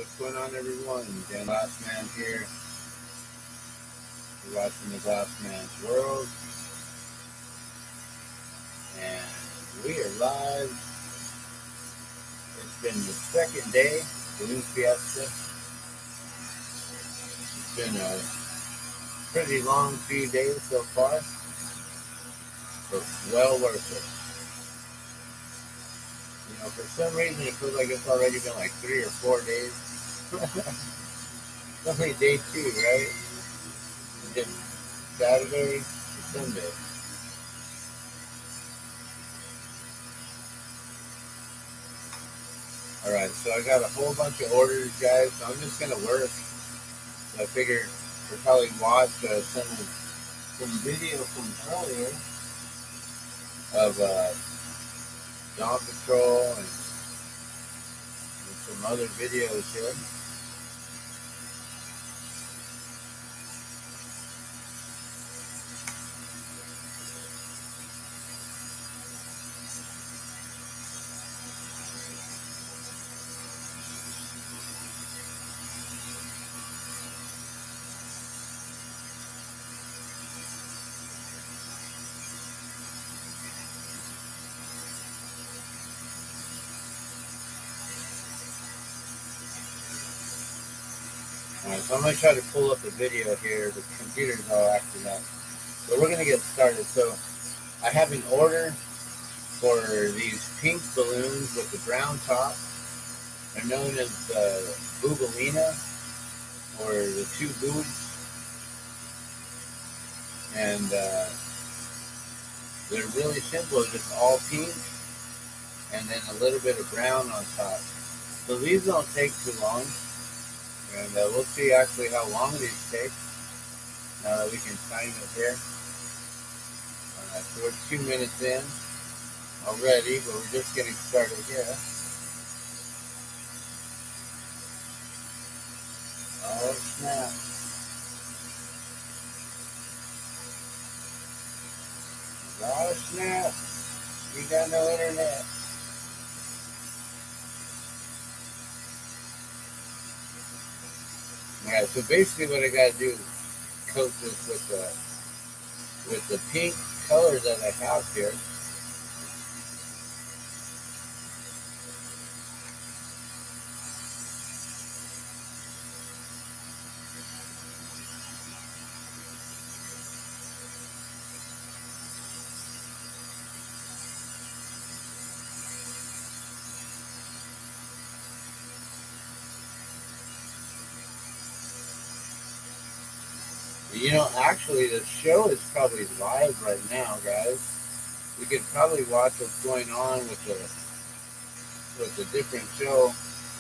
What's going on, everyone? Dan Glassman here. You're watching the Glassman's World, and we are live. It's been the second day of the new Fiesta. It's been a pretty long few days so far, but well worth it. You know, for some reason it feels like it's already been like 3 or 4 days. It's only day 2, right? Just Saturday to Sunday. Alright, so I got a whole bunch of orders, guys, so I'm just going to work. So I figured we'll probably watch some video from earlier of Dawn Patrol and some other videos here. Alright, so I'm going to try to pull up the video here. The computer's all acting up. So we're going to get started. So I have an order for these pink balloons with the brown top. They're known as Boogalina, or the two boobs. And they're really simple, just all pink and then a little bit of brown on top. So these don't take too long. And we'll see actually how long these take now that we can time it here. So we're 2 minutes in already, but we're just getting started here. Oh snap. Oh snap. We got no internet. Alright, so basically what I gotta do is coat this with the pink color that I have here. You know, actually the show is probably live right now, guys. We could probably watch what's going on with the different show.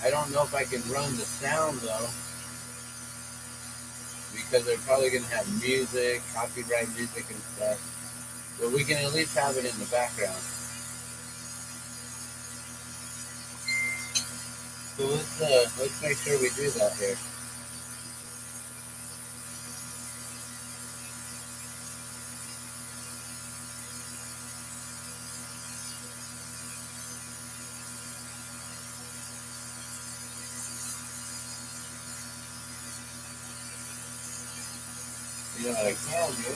I don't know if I can run the sound though, because they're probably gonna have music, copyright music and stuff. But we can at least have it in the background. So let's make sure we do that here. You know what I can do?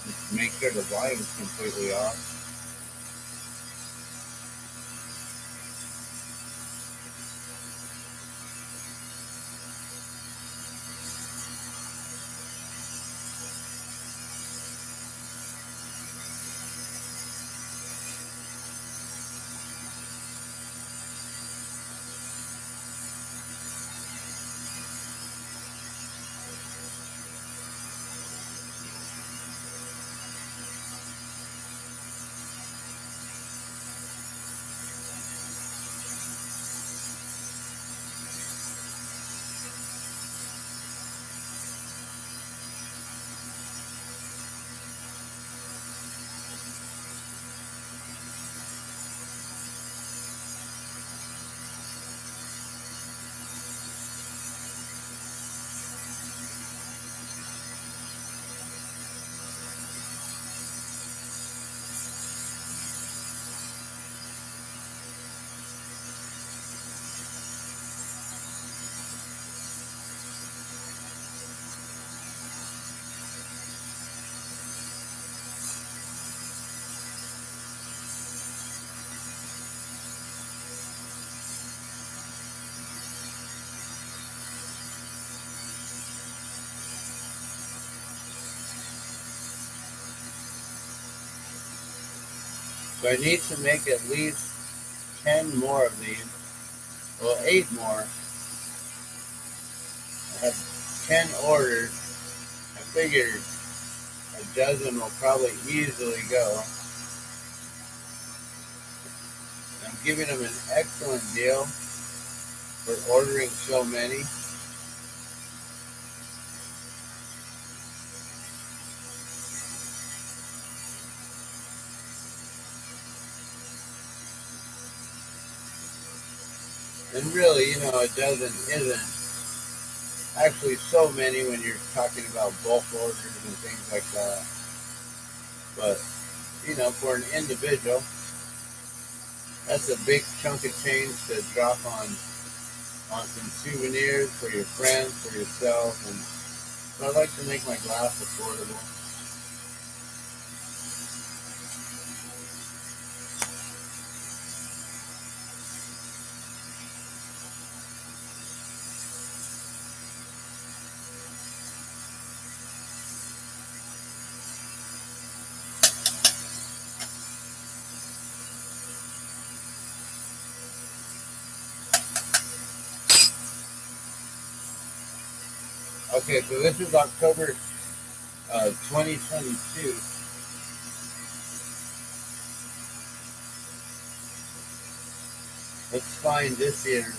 Just make sure the volume's completely off. So I need to make at least 10 more of these. Well, 8 more. I have 10 orders. I figured a dozen will probably easily go. I'm giving them an excellent deal for ordering so many. And really, a dozen isn't actually so many when you're talking about bulk orders and things like that. But, for an individual, that's a big chunk of change to drop on some souvenirs for your friends, for yourself. And so I like to make my glass affordable. Okay, so this is October 2022. Let's find this here.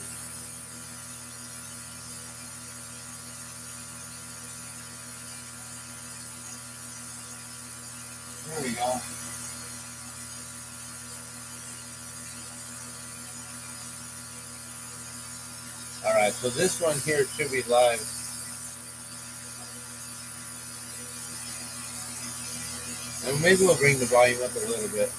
There we go. Alright, so this one here should be live. And maybe we'll bring the volume up a little bit.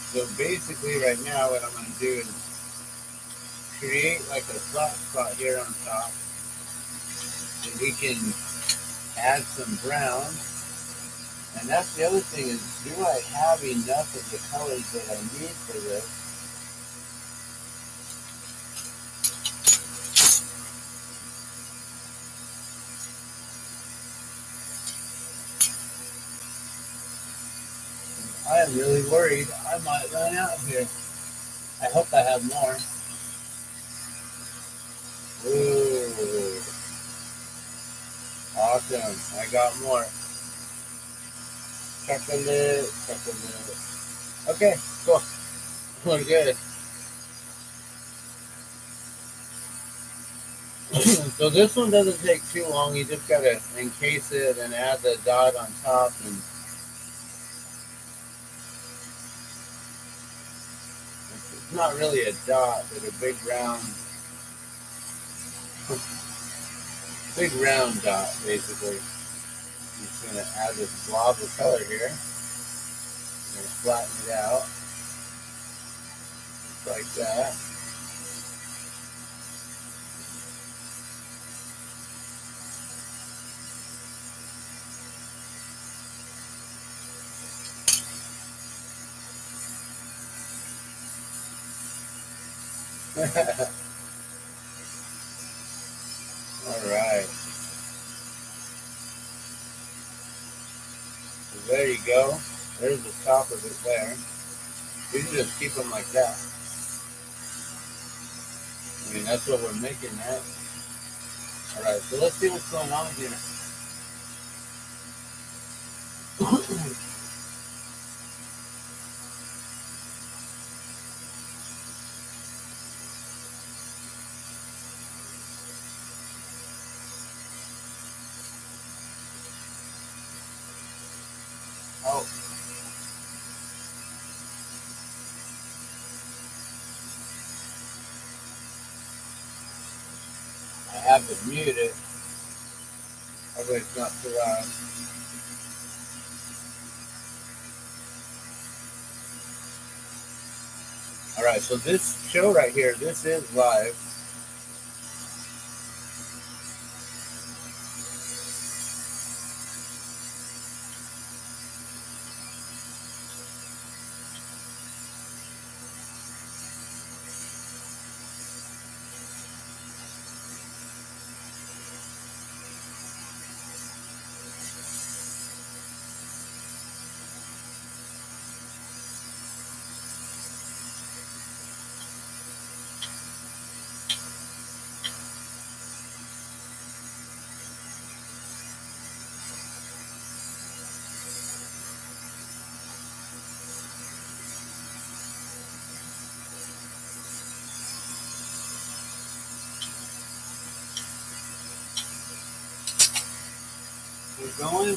So basically right now what I'm going to do is create like a flat spot here on top. And we can add some brown. And that's the other thing is, do I have enough of the colors that I need for this? I am really worried I might run out here. I hope I have more. Ooh. Awesome. I got more. Chocolate. Okay, cool. We're good. So this one doesn't take too long. You just gotta encase it and add the dot on top, and it's not really a dot, but a big round dot basically. I'm just gonna add this blob of color here. I'm gonna flatten it out just like that. Alright. So there you go. There's the top of it there. You can just keep them like that. I mean, that's what we're making that. Alright, so let's see what's going on here. have it muted. Hopefully it's not too loud. Alright, so this show right here, this is live. We're going.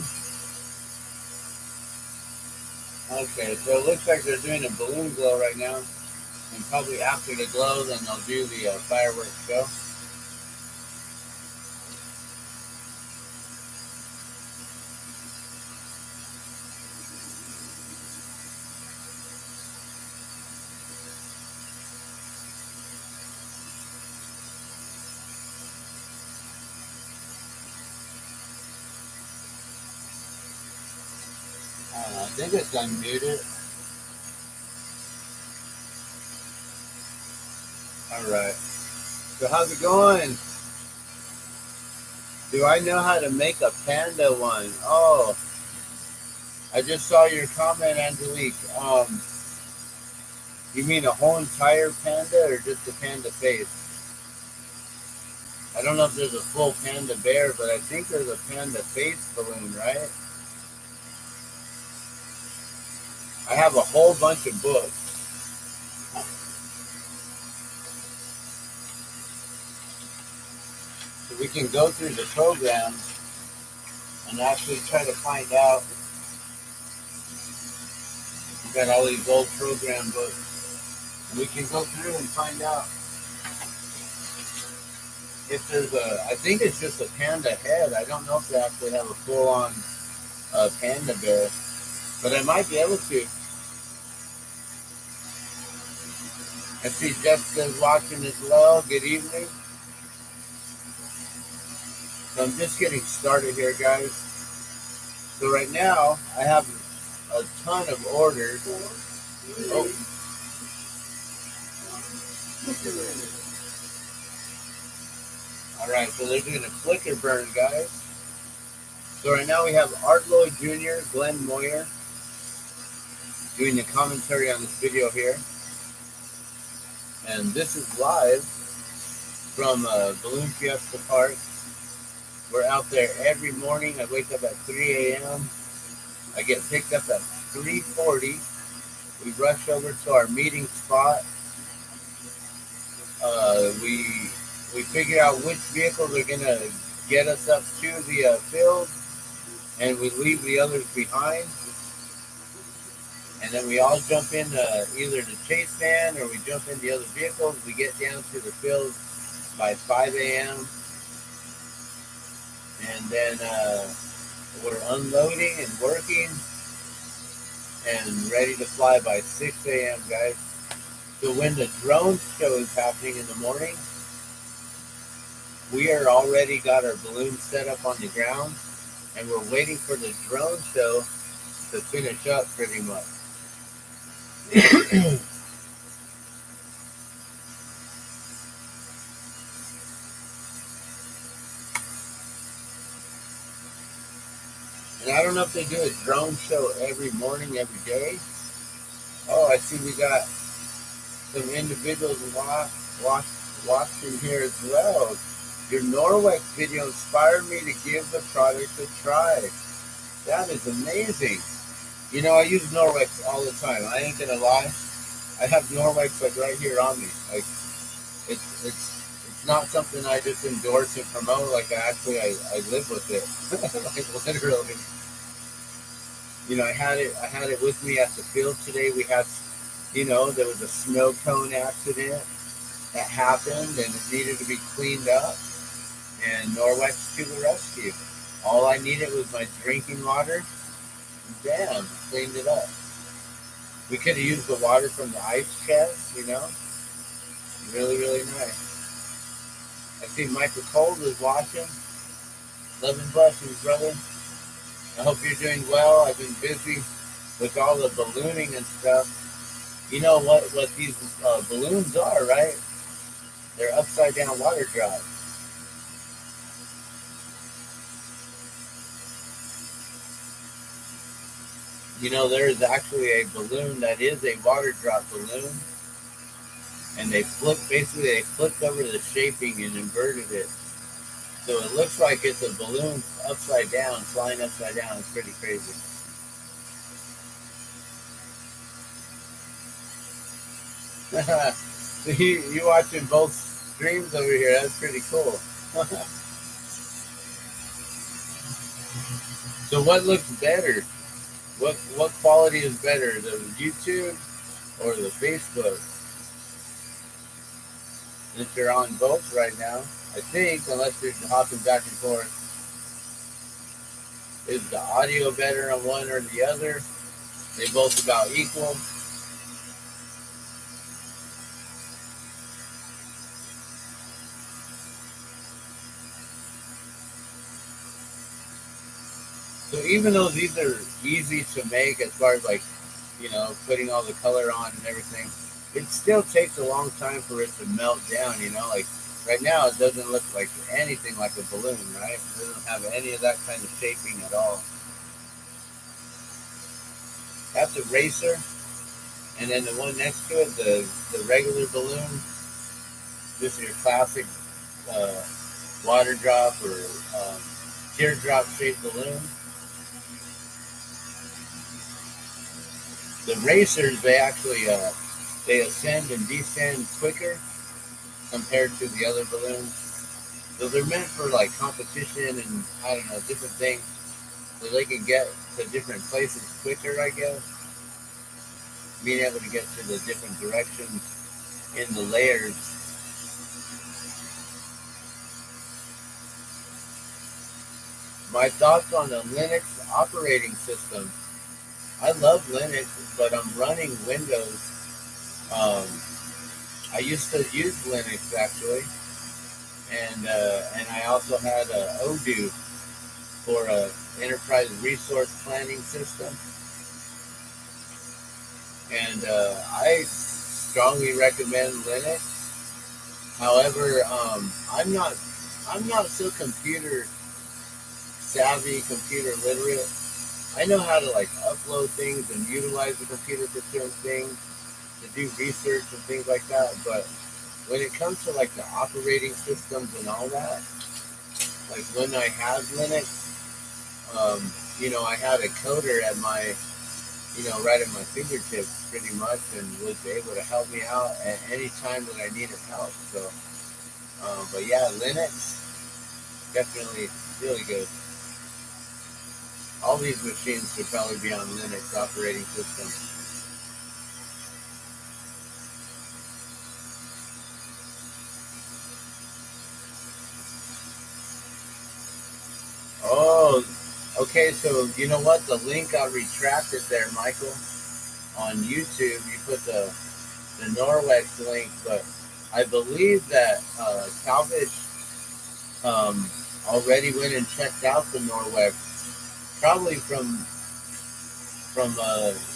Okay, so it looks like they're doing a balloon glow right now. And probably after the glow, then they'll do the fireworks show. I think it's unmuted. Alright. So how's it going? Do I know how to make a panda one? Oh, I just saw your comment, Angelique. You mean a whole entire panda or just a panda face? I don't know if there's a full panda bear, but I think there's a panda face balloon, right? I have a whole bunch of books. So we can go through the program and actually try to find out. We've got all these old program books. And we can go through and find out if there's I think it's just a panda head. I don't know if they actually have a full-on panda bear. But I might be able to. I see Jessica's watching as well. Good evening. So I'm just getting started here, guys. So right now, I have a ton of orders. Oh. Alright, so they're doing a flicker burn, guys. So right now we have Art Lloyd Jr., Glenn Moyer, doing the commentary on this video here. And this is live from Balloon Fiesta Park. We're out there every morning. I wake up at 3 a.m. I get picked up at 3:40. We rush over to our meeting spot. We figure out which vehicles are going to get us up to the field, and we leave the others behind. And then we all jump in either the chase van or we jump in the other vehicles. We get down to the field by 5 a.m. And then we're unloading and working and ready to fly by 6 a.m., guys. So when the drone show is happening in the morning, we are already got our balloons set up on the ground, and we're waiting for the drone show to finish up pretty much. And I don't know if they do a drone show every morning, every day. Oh, I see we got some individuals watching here as well. Your Norwex video inspired me to give the product a try. That is amazing. You know, I use Norwex all the time. I ain't gonna lie. I have Norwex like right here on me. Like it's not something I just endorse and promote. Like I live with it. Like literally. You know, I had it with me at the field today. We had, you know, there was a snow cone accident that happened and it needed to be cleaned up. and Norwex to the rescue. All I needed was my drinking water. Damn, cleaned it up. We could have used the water from the ice chest, you know. Really, really nice. I see Michael Cold is watching. Love and blessings, brother. I hope you're doing well. I've been busy with all the ballooning and stuff. You know what these balloons are, right? They're upside down water drops. You know, there is actually a balloon that is a water drop balloon, and they flipped over the shaping and inverted it. So it looks like it's a balloon upside down, flying upside down. It's pretty crazy. So you watching both streams over here. That's pretty cool. So what looks better? What quality is better, the YouTube or the Facebook? Since you're on both right now, I think, unless you're hopping back and forth, is the audio better on one or the other? They both about equal. So even though these are easy to make as far as like, you know, putting all the color on and everything, it still takes a long time for it to melt down, you know, like right now it doesn't look like anything like a balloon, right? It doesn't have any of that kind of shaping at all. That's a racer, and then the one next to it, the regular balloon, this is your classic water drop or teardrop shaped balloon. The racers, they actually they ascend and descend quicker compared to the other balloons. So they're meant for like competition and I don't know, different things, so they can get to different places quicker, I guess. Being able to get to the different directions in the layers. My thoughts on the Linux operating system. I love Linux, but I'm running Windows. I used to use Linux actually, and I also had Odoo for a enterprise resource planning system, and I strongly recommend Linux. However, I'm not so computer savvy, computer literate. I know how to like upload things and utilize the computer for certain things, to do research and things like that. But when it comes to like the operating systems and all that, like when I had Linux, you know, I had a coder at my, you know, right at my fingertips pretty much, and was able to help me out at any time that I needed help. So, but yeah, Linux, definitely really good. All these machines should probably be on Linux operating system. Oh, okay. So you know what? The link got retracted there, Michael. On YouTube, you put the Norwex link, but I believe that Talbot already went and checked out the Norwex. Probably from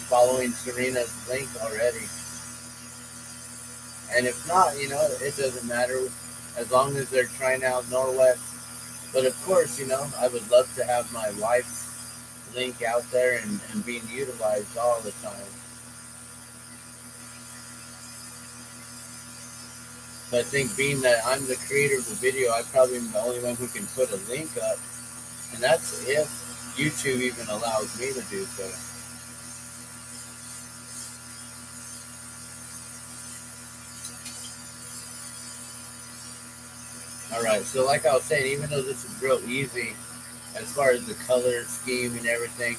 following Serena's link already. And if not, you know, it doesn't matter as long as they're trying out Norwex. But of course, you know, I would love to have my wife's link out there and being utilized all the time. So I think being that I'm the creator of the video, I probably am the only one who can put a link up. And that's if YouTube even allows me to do so. Alright, so like I was saying, even though this is real easy as far as the color scheme and everything,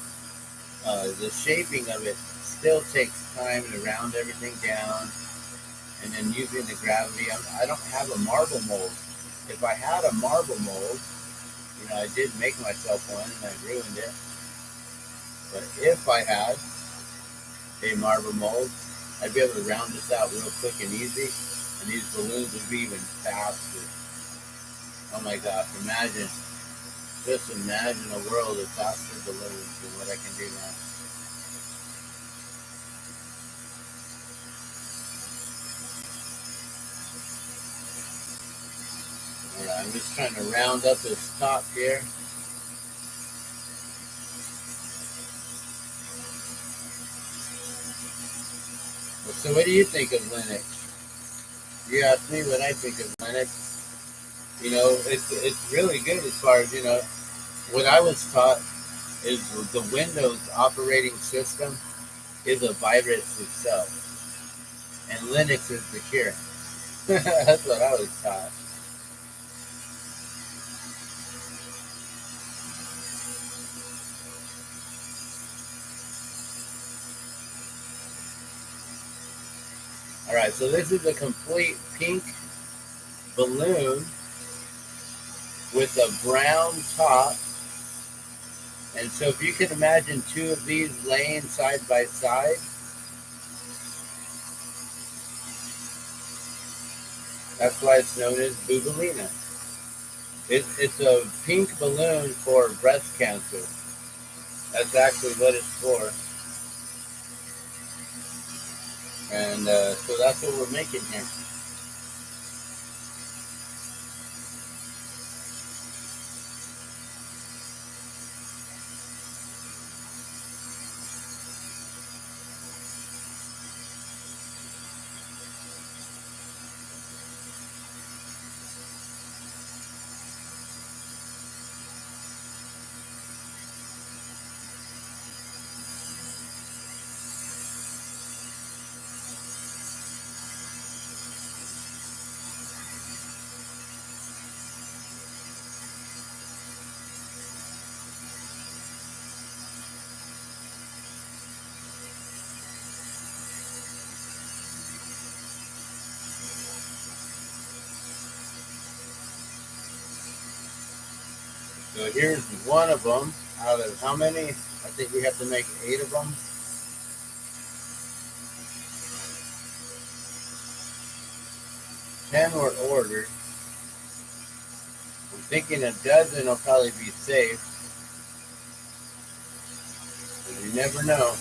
the shaping of it still takes time to round everything down, and then using the gravity. I don't have a marble mold. if I had a marble mold, I did make myself one and I ruined it. But if I had a marble mold, I'd be able to round this out real quick and easy, and these balloons would be even faster. Oh my gosh, just imagine a world of faster balloons than what I can do now. Alright, I'm just trying to round up this top here. So what do you think of Linux? You asked me what I think of Linux. It's really good as far as, what I was taught is the Windows operating system is a virus itself. And Linux is the cure. That's what I was taught. Alright, so this is a complete pink balloon with a brown top. And so if you can imagine two of these laying side by side, that's why it's known as Boogalina. It's a pink balloon for breast cancer. That's actually what it's for. And so that's what we're making here. So here's one of them out of how many? I think we have to make 8 of them. 10 were ordered. I'm thinking a dozen will probably be safe. But you never know.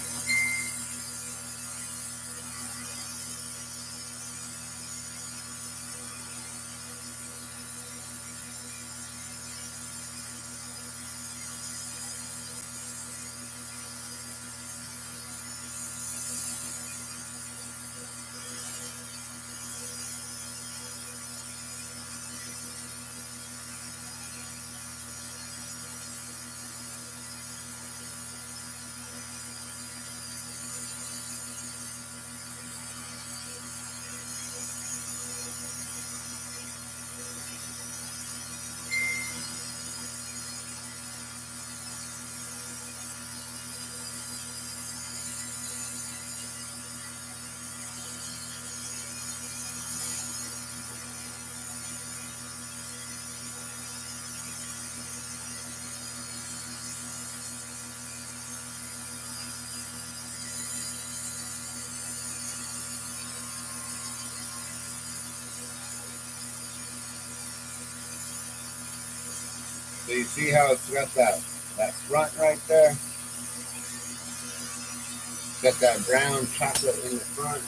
So you see how it's got that front right there? It's got that brown chocolate in the front,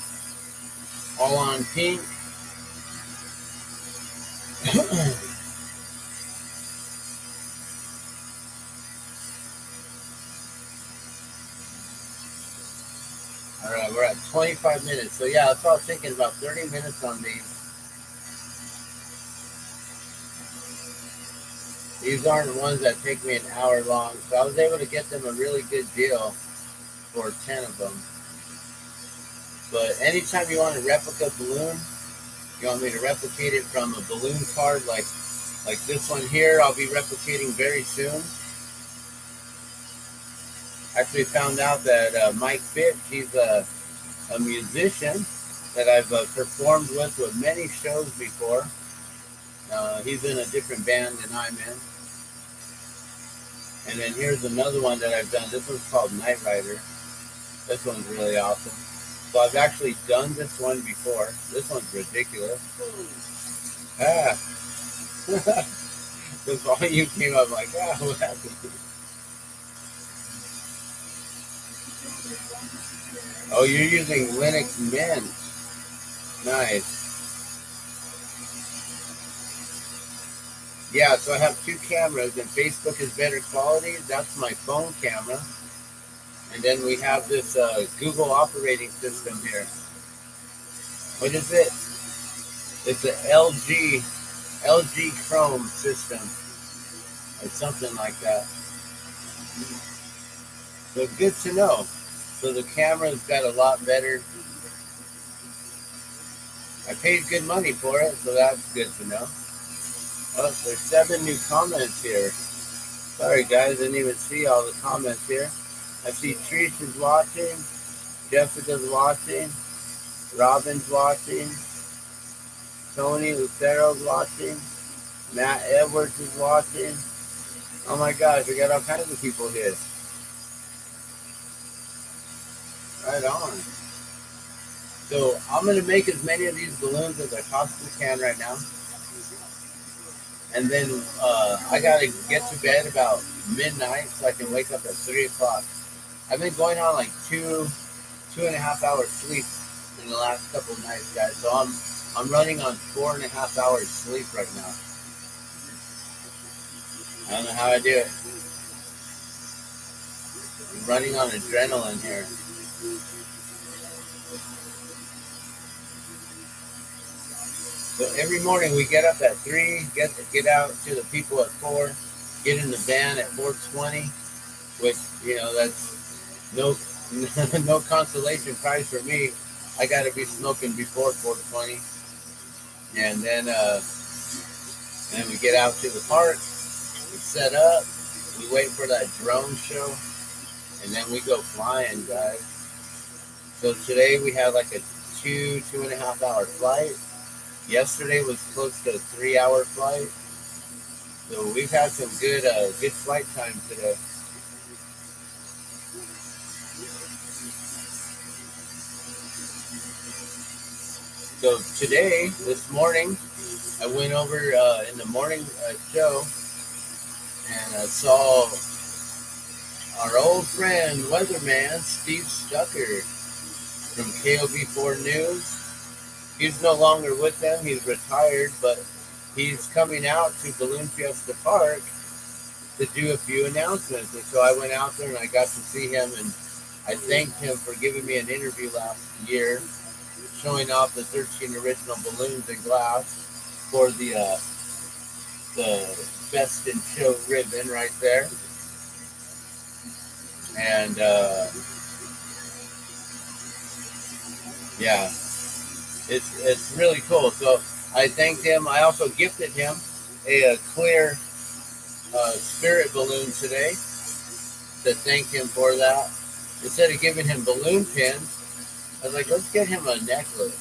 all on pink. Alright, we're at 25 minutes. So yeah, that's what I was thinking, about 30 minutes on these. These aren't ones that take me an hour long, so I was able to get them a really good deal for 10 of them. But anytime you want a replica balloon, you want me to replicate it from a balloon card like this one here, I'll be replicating very soon. Actually found out that Mike Fitch, he's a musician that I've performed with many shows before. He's in a different band than I'm in. And then here's another one that I've done. This one's called Night Rider. This one's really awesome. So I've actually done this one before. This one's ridiculous. Ah. The volume came up like, what happened? Oh, you're using Linux Mint. Nice. Yeah, so I have two cameras, and Facebook is better quality. That's my phone camera. And then we have this Google operating system here. What is it? It's an LG Chrome system. Or something like that. So good to know. So the camera's got a lot better. I paid good money for it, so that's good to know. Oh, there's 7 new comments here. Sorry guys, I didn't even see all the comments here. I see Trish is watching, Jessica's watching, Robin's watching, Tony Lucero's watching, Matt Edwards is watching. Oh my gosh, we got all kinds of people here. Right on. So I'm going to make as many of these balloons as I possibly can right now. And then I got to get to bed about midnight so I can wake up at 3 o'clock. I've been going on like 2.5 hours sleep in the last couple of nights, guys. So I'm running on 4.5 hours sleep right now. I don't know how I do it. I'm running on adrenaline here. So every morning we get up at 3, get out to the people at 4, get in the van at 4:20, which, you know, that's no consolation prize for me. I got to be smoking before 4:20, and then we get out to the park, we set up, we wait for that drone show, and then we go flying, guys. So today we had like a 2.5 hour flight. Yesterday was close to a 3-hour flight. So we've had some good flight time today. So today, this morning, I went over in the morning show and I saw our old friend, weatherman, Steve Stucker from KOB4 News. He's no longer with them. He's retired, but he's coming out to Balloon Fiesta Park to do a few announcements. And so I went out there and I got to see him, and I thanked him for giving me an interview last year, showing off the 13 original balloons and glass for the Best in Show ribbon right there. And yeah. It's really cool. So I thanked him. I also gifted him a clear spirit balloon today to thank him for that. Instead of giving him balloon pins, I was like, let's get him a necklace.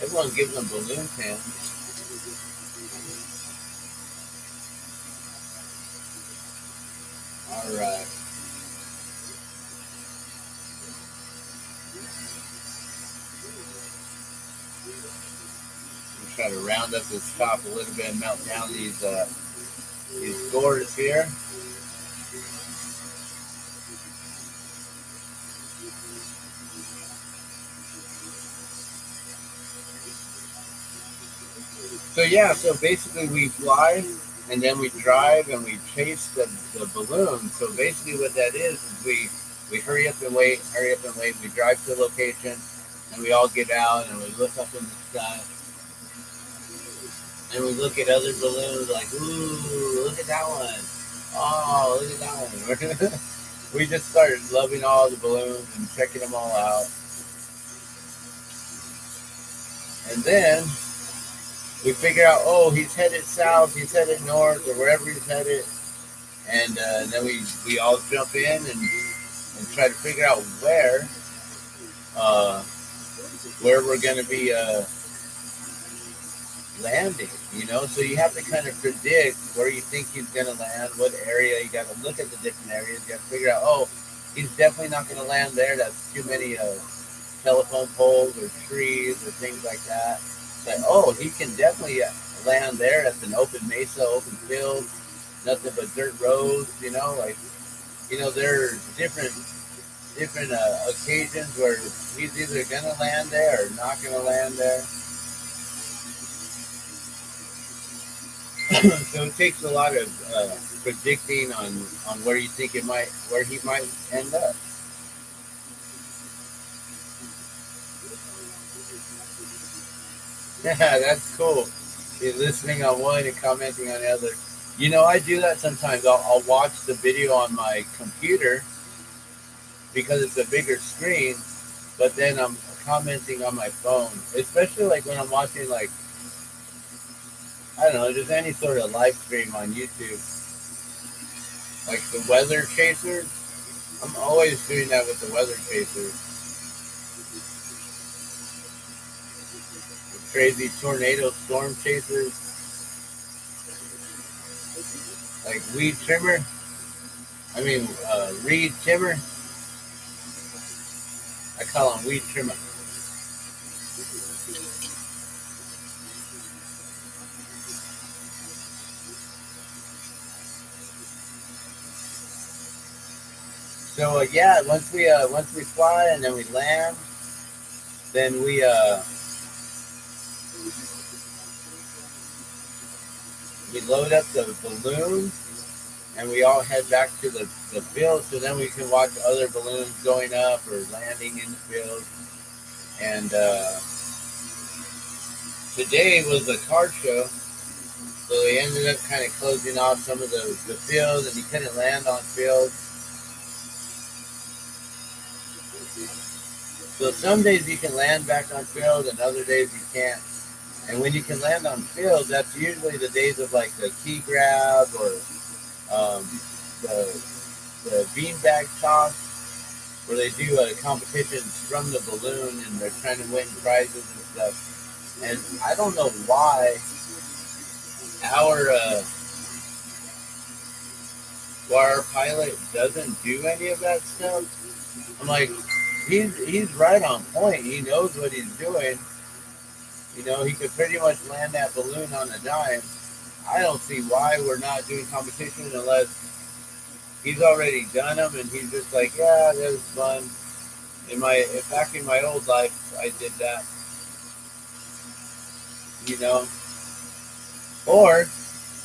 Everyone gives him balloon pins. All right. Try to round up this top a little bit and melt down these gourds here. So yeah, so basically we fly and then we drive and we chase the balloon. So basically what that is we hurry up and wait, we drive to the location and we all get out and we look up in the sky. And we look at other balloons like, ooh, look at that one. Oh, look at that one. We just started loving all the balloons and checking them all out. And then we figure out, oh, he's headed south, he's headed north, or wherever he's headed. And then we all jump in and try to figure out where we're going to be landing, you know? So you have to kind of predict where you think he's going to land, what area. You got to look at the different areas. You got to figure out, oh, he's definitely not going to land there. That's too many telephone poles or trees or things like that. But, oh, he can definitely land there. That's an open mesa, open field, nothing but dirt roads, you know? Like, you know, there are different occasions where he's either going to land there or not going to land there. So it takes a lot of predicting on where you think where he might end up. Yeah, that's cool. You're listening on one and commenting on the other. You know, I do that sometimes. I'll watch the video on my computer because it's a bigger screen, but then I'm commenting on my phone, especially like when I'm watching, like, I don't know, just any sort of live stream on YouTube, like the weather chasers. I'm always doing that with the weather chasers. The crazy tornado storm chasers, like weed trimmer. I mean, reed trimmer. I call him weed trimmer. So yeah, once we fly and then we land, then we load up the balloon and we all head back to the field. So then we can watch other balloons going up or landing in the field. And today was a car show, so they ended up kind of closing off some of the field, and you couldn't land on field. So some days you can land back on field, and other days you can't. And when you can land on field, that's usually the days of like the key grab or the beanbag toss, where they do competitions from the balloon and they're trying to win prizes and stuff. And I don't know why our pilot doesn't do any of that stuff. I'm like, he's right on point. He knows what he's doing. You know, he could pretty much land that balloon on a dime. I don't see why we're not doing competition unless he's already done them and he's just like, yeah, that was fun. Back in my old life, I did that. You know, or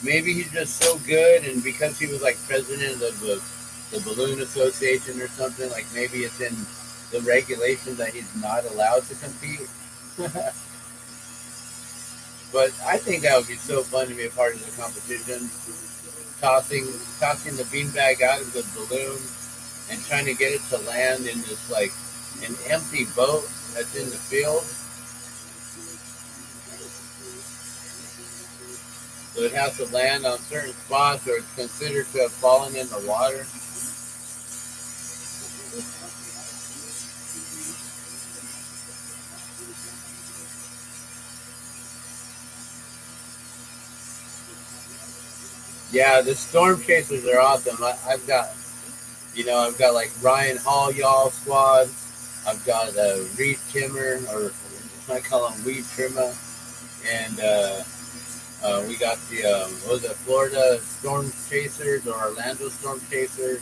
maybe he's just so good, and because he was like president of the balloon association or something, like maybe it's in the regulations that he's not allowed to compete. But I think that would be so fun to be a part of the competition, tossing the beanbag out of the balloon and trying to get it to land in this like an empty boat that's in the field. So it has to land on certain spots, or it's considered to have fallen in the water. Yeah, the storm chasers are awesome. I've got like Ryan Hall, y'all squad. I've got Reed Timmer, or I call him Weed Trimmer, and we got the Florida Storm Chasers or Orlando Storm Chasers.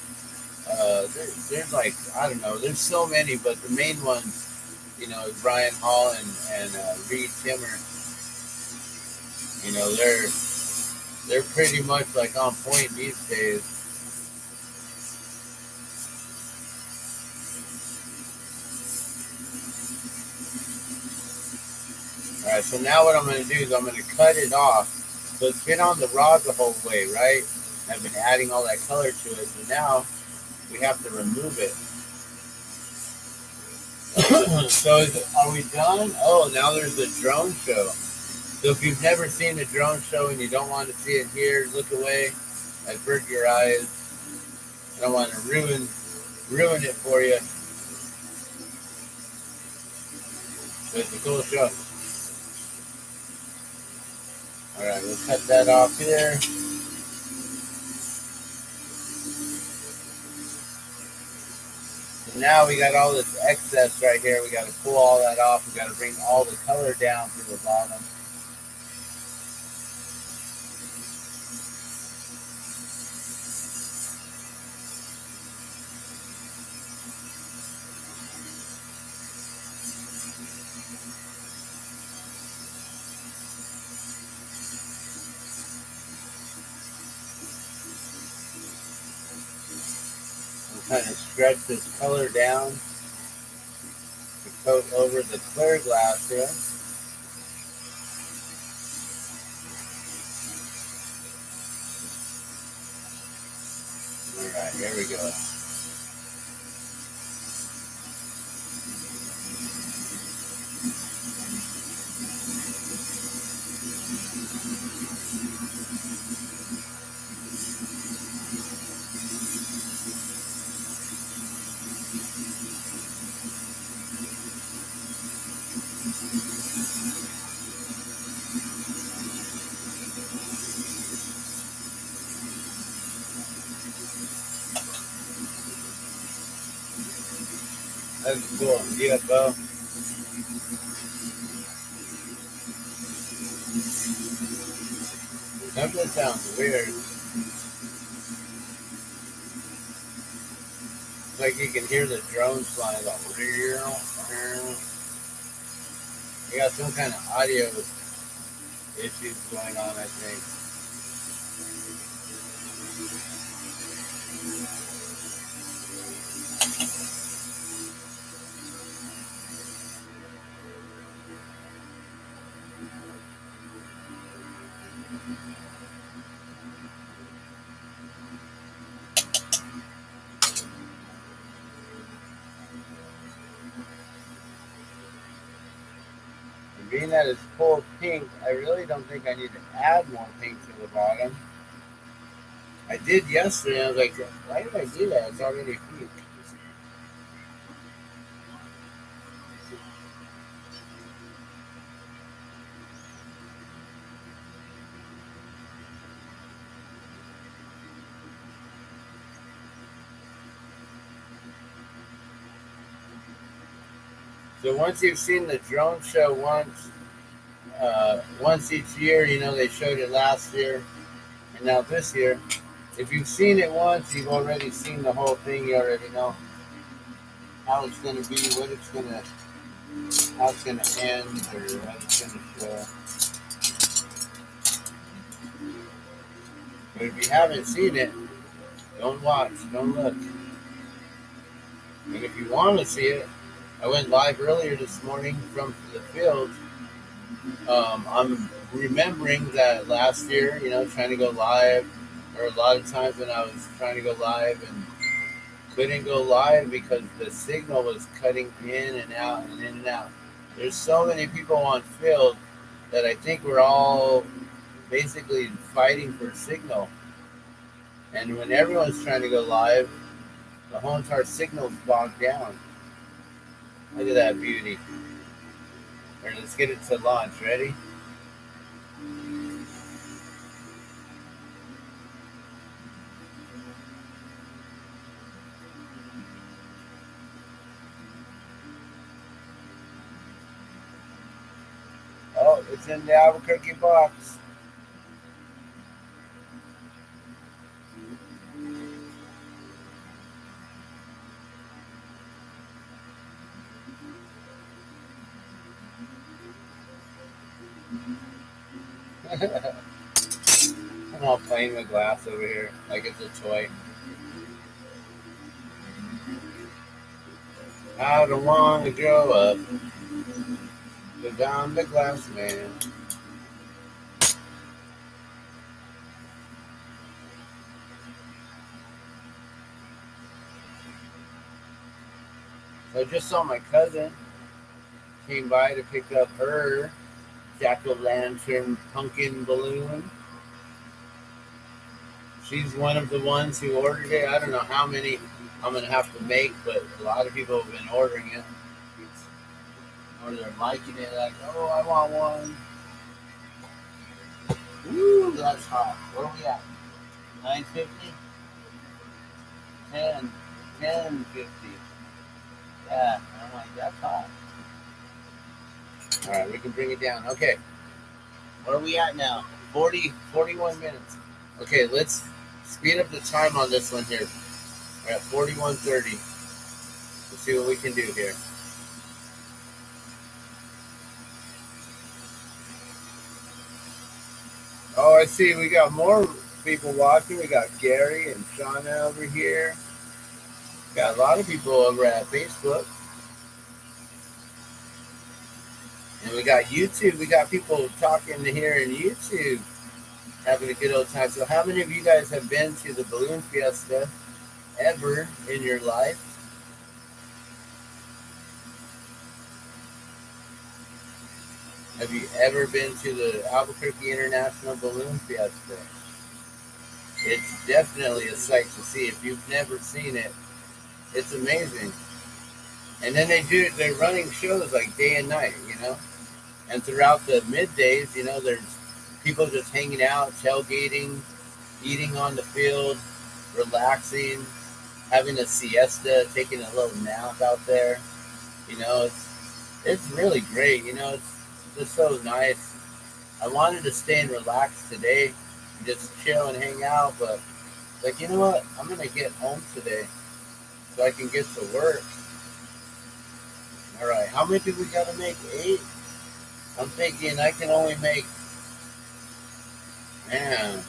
There's like, I don't know, there's so many, but the main ones, you know, is Ryan Hall and Reed Timmer. You know, they're pretty much like on point these days. All right, so now what I'm going to do is I'm going to cut it off. So it's been on the rod the whole way, right? I've been adding all that color to it. So now we have to remove it. So are we done? Oh, now there's a drone show. So if you've never seen a drone show and you don't want to see it here, look away. Avert your eyes. I don't want to ruin it for you. But it's a cool show. Alright, we'll cut that off here. So now we got all this excess right here. We got to pull all that off. We got to bring all the color down to the bottom. Kind of stretch this color down to coat over the clear glass here. Alright, here we go. That's cool. You got bow. Something sounds weird. It's like you can hear the drones flying like you got some kind of audio issues going on, I think. Being that it's full pink, I really don't think I need to add more pink to the bottom. I did yesterday, I was like, why did I do that? It's already pink. So once you've seen the drone show once each year, you know, they showed it last year and now this year. If you've seen it once, you've already seen the whole thing. You already know how it's going to be, how it's going to end, or what it's going to show. But if you haven't seen it, don't watch, don't look. And if you want to see it, I went live earlier this morning from the field. I'm remembering that last year, you know, trying to go live, or a lot of times when I was trying to go live and couldn't go live because the signal was cutting in and out and in and out. There's so many people on field that I think we're all basically fighting for signal. And when everyone's trying to go live, the whole entire signal's bogged down. Look at that beauty. All right, let's get it to launch. Ready? Oh, it's in the Albuquerque box. I'm all playing with glass over here like it's a toy. I don't want to grow up, but I'm the glass man. So I just saw my cousin came by to pick up her jack-o'-lantern pumpkin balloon. She's one of the ones who ordered it. I don't know how many I'm going to have to make, but a lot of people have been ordering it. Or they're liking it, like, oh, I want one. Woo, that's hot. Where are we at? 950? 10. 1050. Yeah, I'm like, that's hot. All right, we can bring it down. Okay, where are we at now? 41 minutes. Okay, let's speed up the time on this one here. We're at 41:30. Let's see what we can do here. Oh, I see. We got more people watching. We got Gary and Shauna over here. Got a lot of people over at Facebook. And we got YouTube. We got people talking here in YouTube, having a good old time. So how many of you guys have been to the Balloon Fiesta ever in your life? Have you ever been to the Albuquerque International Balloon Fiesta? It's definitely a sight to see. If you've never seen it, it's amazing. And then they're running shows like day and night, you know? And throughout the middays, you know, there's people just hanging out, tailgating, eating on the field, relaxing, having a siesta, taking a little nap out there. You know, it's really great. You know, it's just so nice. I wanted to stay and relax today, and just chill and hang out, but like, you know what? I'm gonna get home today so I can get to work. All right, how many do we gotta make? 8. I'm thinking I can only make. Man,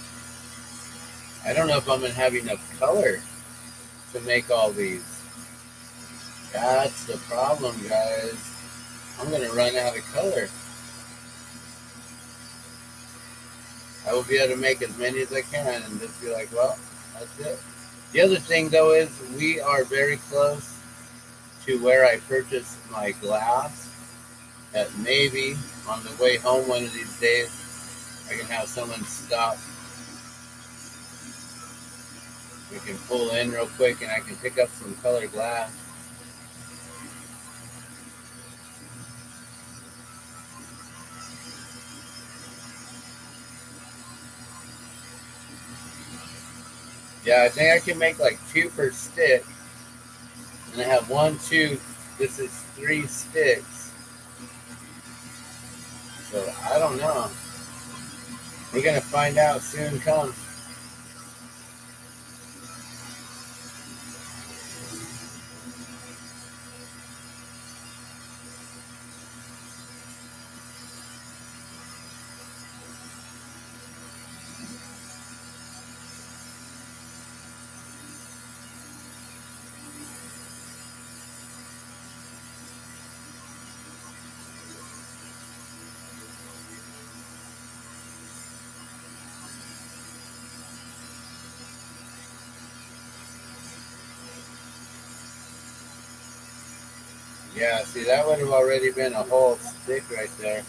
I don't know if I'm gonna have enough color to make all these. That's the problem, guys. I'm gonna run out of color. I will be able to make as many as I can and just be like, well, that's it. The other thing, though, is we are very close to where I purchased my glass. That maybe on the way home one of these days, I can have someone stop. We can pull in real quick and I can pick up some colored glass. Yeah, I think I can make like 2 per stick. And I have 1, 2, this is 3 sticks. So I don't know. We're going to find out soon come. Yeah, see, that would have already been a whole stick right there.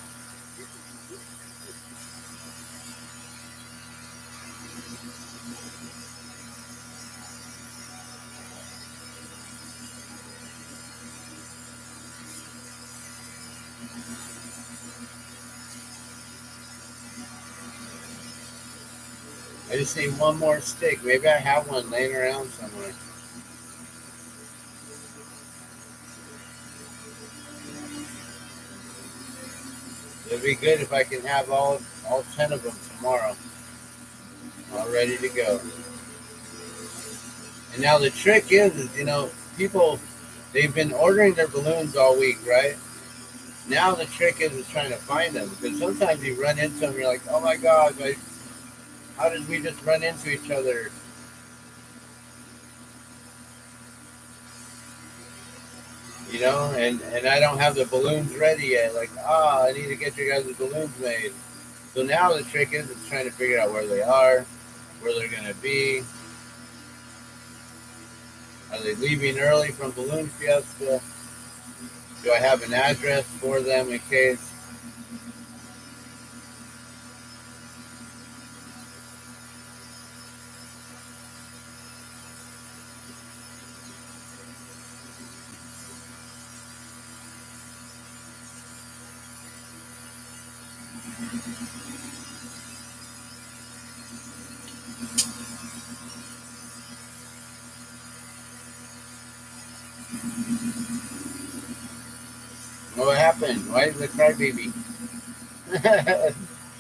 I just need 1 more stick. Maybe I have one laying around somewhere. It'd be good if I can have all 10 of them tomorrow, all ready to go. And now the trick is, you know, people, they've been ordering their balloons all week, right? Now the trick is trying to find them, because sometimes you run into them, you're like, oh my God, like, how did we just run into each other? You know, and I don't have the balloons ready yet. Like, I need to get your guys' balloons made. So now the trick is it's trying to figure out where they are, where they're going to be. Are they leaving early from Balloon Fiesta? Do I have an address for them in case? What happened? Why is the crybaby?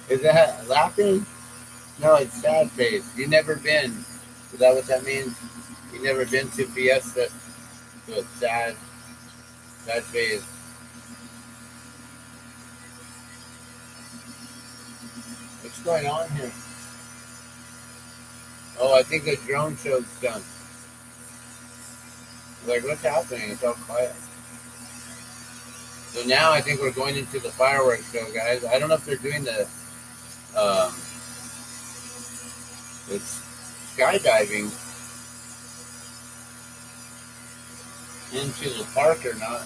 Is that laughing? No, it's sad face. You never been. Is that what that means? You never been to Fiesta? So it's sad. Sad face. What's going on here? Oh, I think the drone show's done. Like, what's happening? It's all quiet. So now I think we're going into the fireworks show, guys. I don't know if they're doing um, the skydiving into the park or not.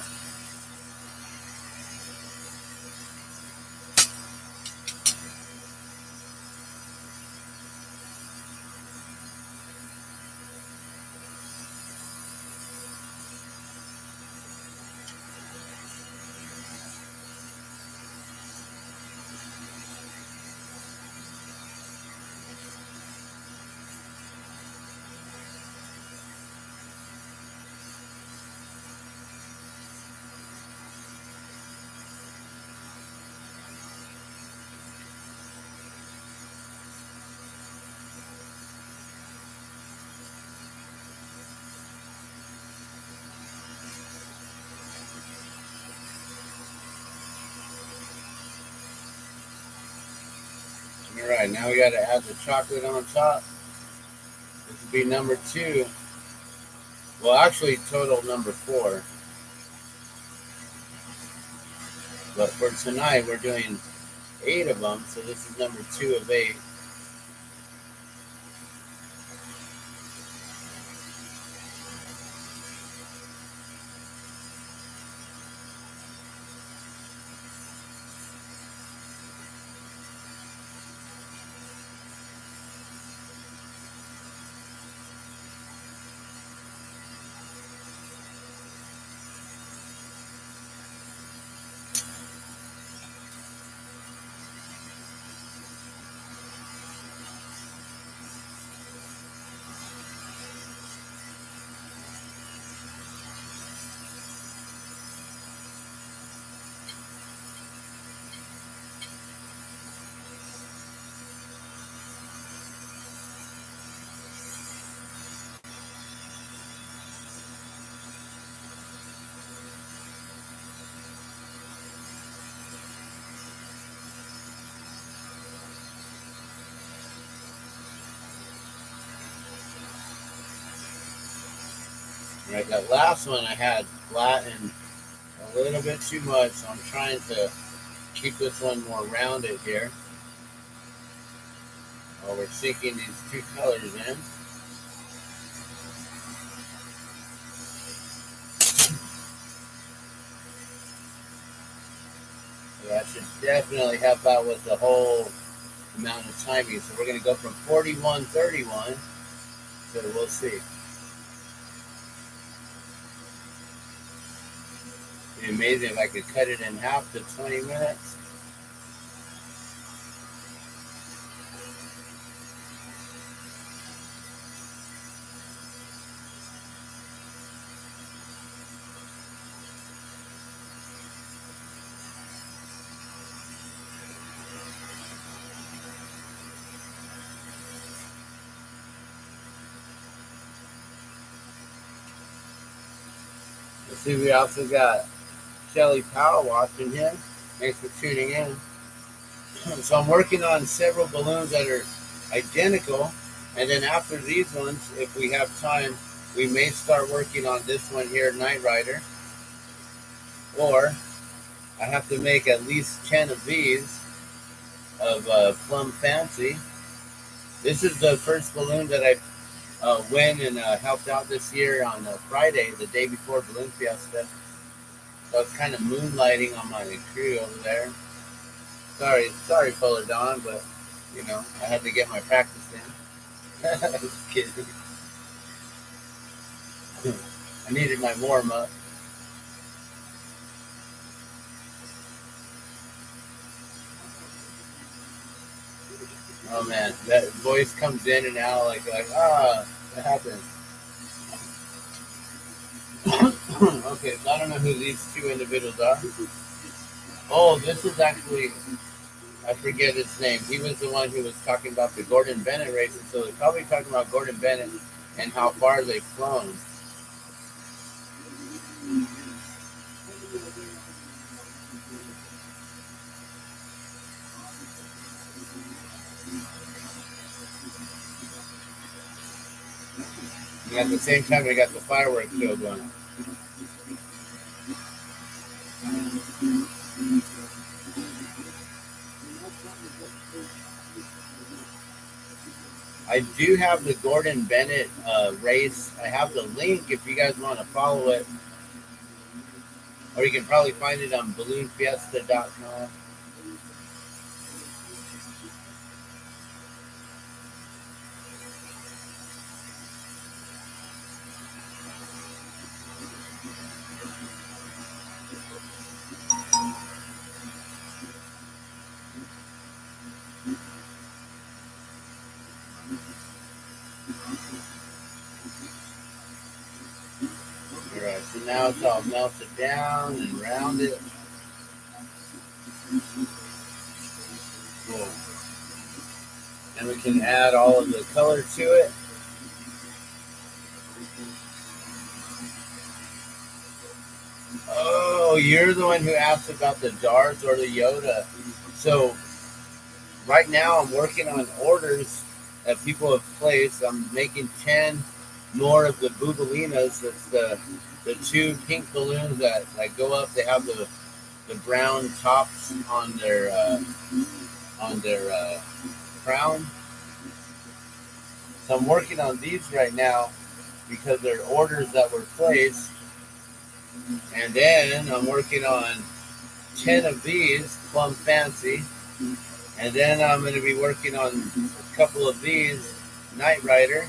All right, now we got to add the chocolate on top. This will be number 2. Well, actually, total number 4. But for tonight, we're doing 8 of them, so this is number 2 of 8. All right, that last one I had flattened a little bit too much, so I'm trying to keep this one more rounded here. While we're sinking these 2 colors in. So that should definitely help out with the whole amount of timing. So we're going to go from 41:31. So we'll see. It'd be amazing if I could cut it in half to 20 minutes. Let's see, we also got Shelly Powell watching here. Thanks for tuning in. So I'm working on several balloons that are identical. And then after these ones, if we have time, we may start working on this one here, Night Rider. Or I have to make at least 10 of these of Plum Fancy. This is the first balloon that I went and helped out this year on Friday, the day before Balloon Fiesta. So I was kind of moonlighting on my crew over there. Sorry, Fuller Dawn, but you know I had to get my practice in. Just kidding. I needed my warm up. Oh man, that voice comes in and out like that happens. Okay, so I don't know who these two individuals are. Oh, this is actually, I forget his name. He was the one who was talking about the Gordon Bennett races. So they're probably talking about Gordon Bennett and how far they've flown. And at the same time, we got the fireworks show going. I do have the Gordon Bennett race. I have the link if you guys want to follow it. Or you can probably find it on balloonfiesta.com. Alright, so now it's all melted down and rounded. Cool. And we can add all of the color to it. Oh, you're the one who asked about the Darth or the Yoda. So right now I'm working on orders that people have placed. I'm making 10 more of the Bubalinas. That's the two pink balloons that go up. They have the brown tops on their crown. So I'm working on these right now because they're orders that were placed. And then I'm working on 10 of these, Plum Fancy. And then I'm going to be working on a couple of these, Knight Rider.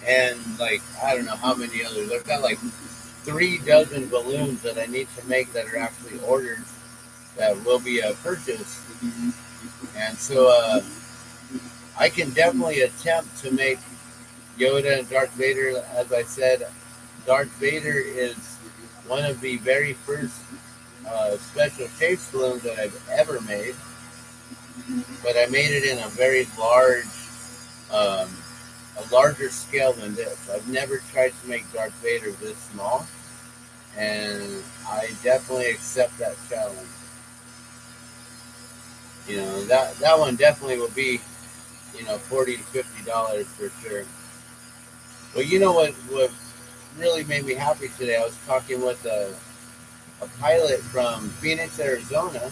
And I don't know how many others. I've got 3 dozen balloons that I need to make that are actually ordered that will be purchased. And so I can definitely attempt to make Yoda and Darth Vader. As I said, Darth Vader is one of the very first special chase balloons that I've ever made. But I made it in a very large, a larger scale than this. I've never tried to make Darth Vader this small, and I definitely accept that challenge. You know, that one definitely will be, $40 to $50 for sure. Well, you know what really made me happy today? I was talking with a pilot from Phoenix, Arizona,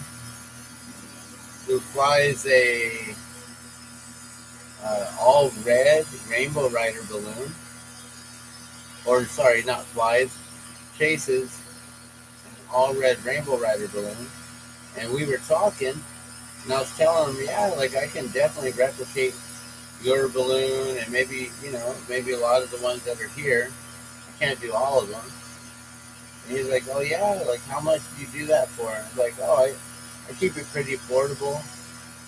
who flies a all red Rainbow Rider balloon, or sorry, not flies, chases an all red Rainbow Rider balloon, and we were talking, and I was telling him, yeah, I can definitely replicate your balloon, and maybe a lot of the ones that are here. I can't do all of them. And he's like, oh yeah, how much do you do that for? And I was like, oh, I keep it pretty affordable,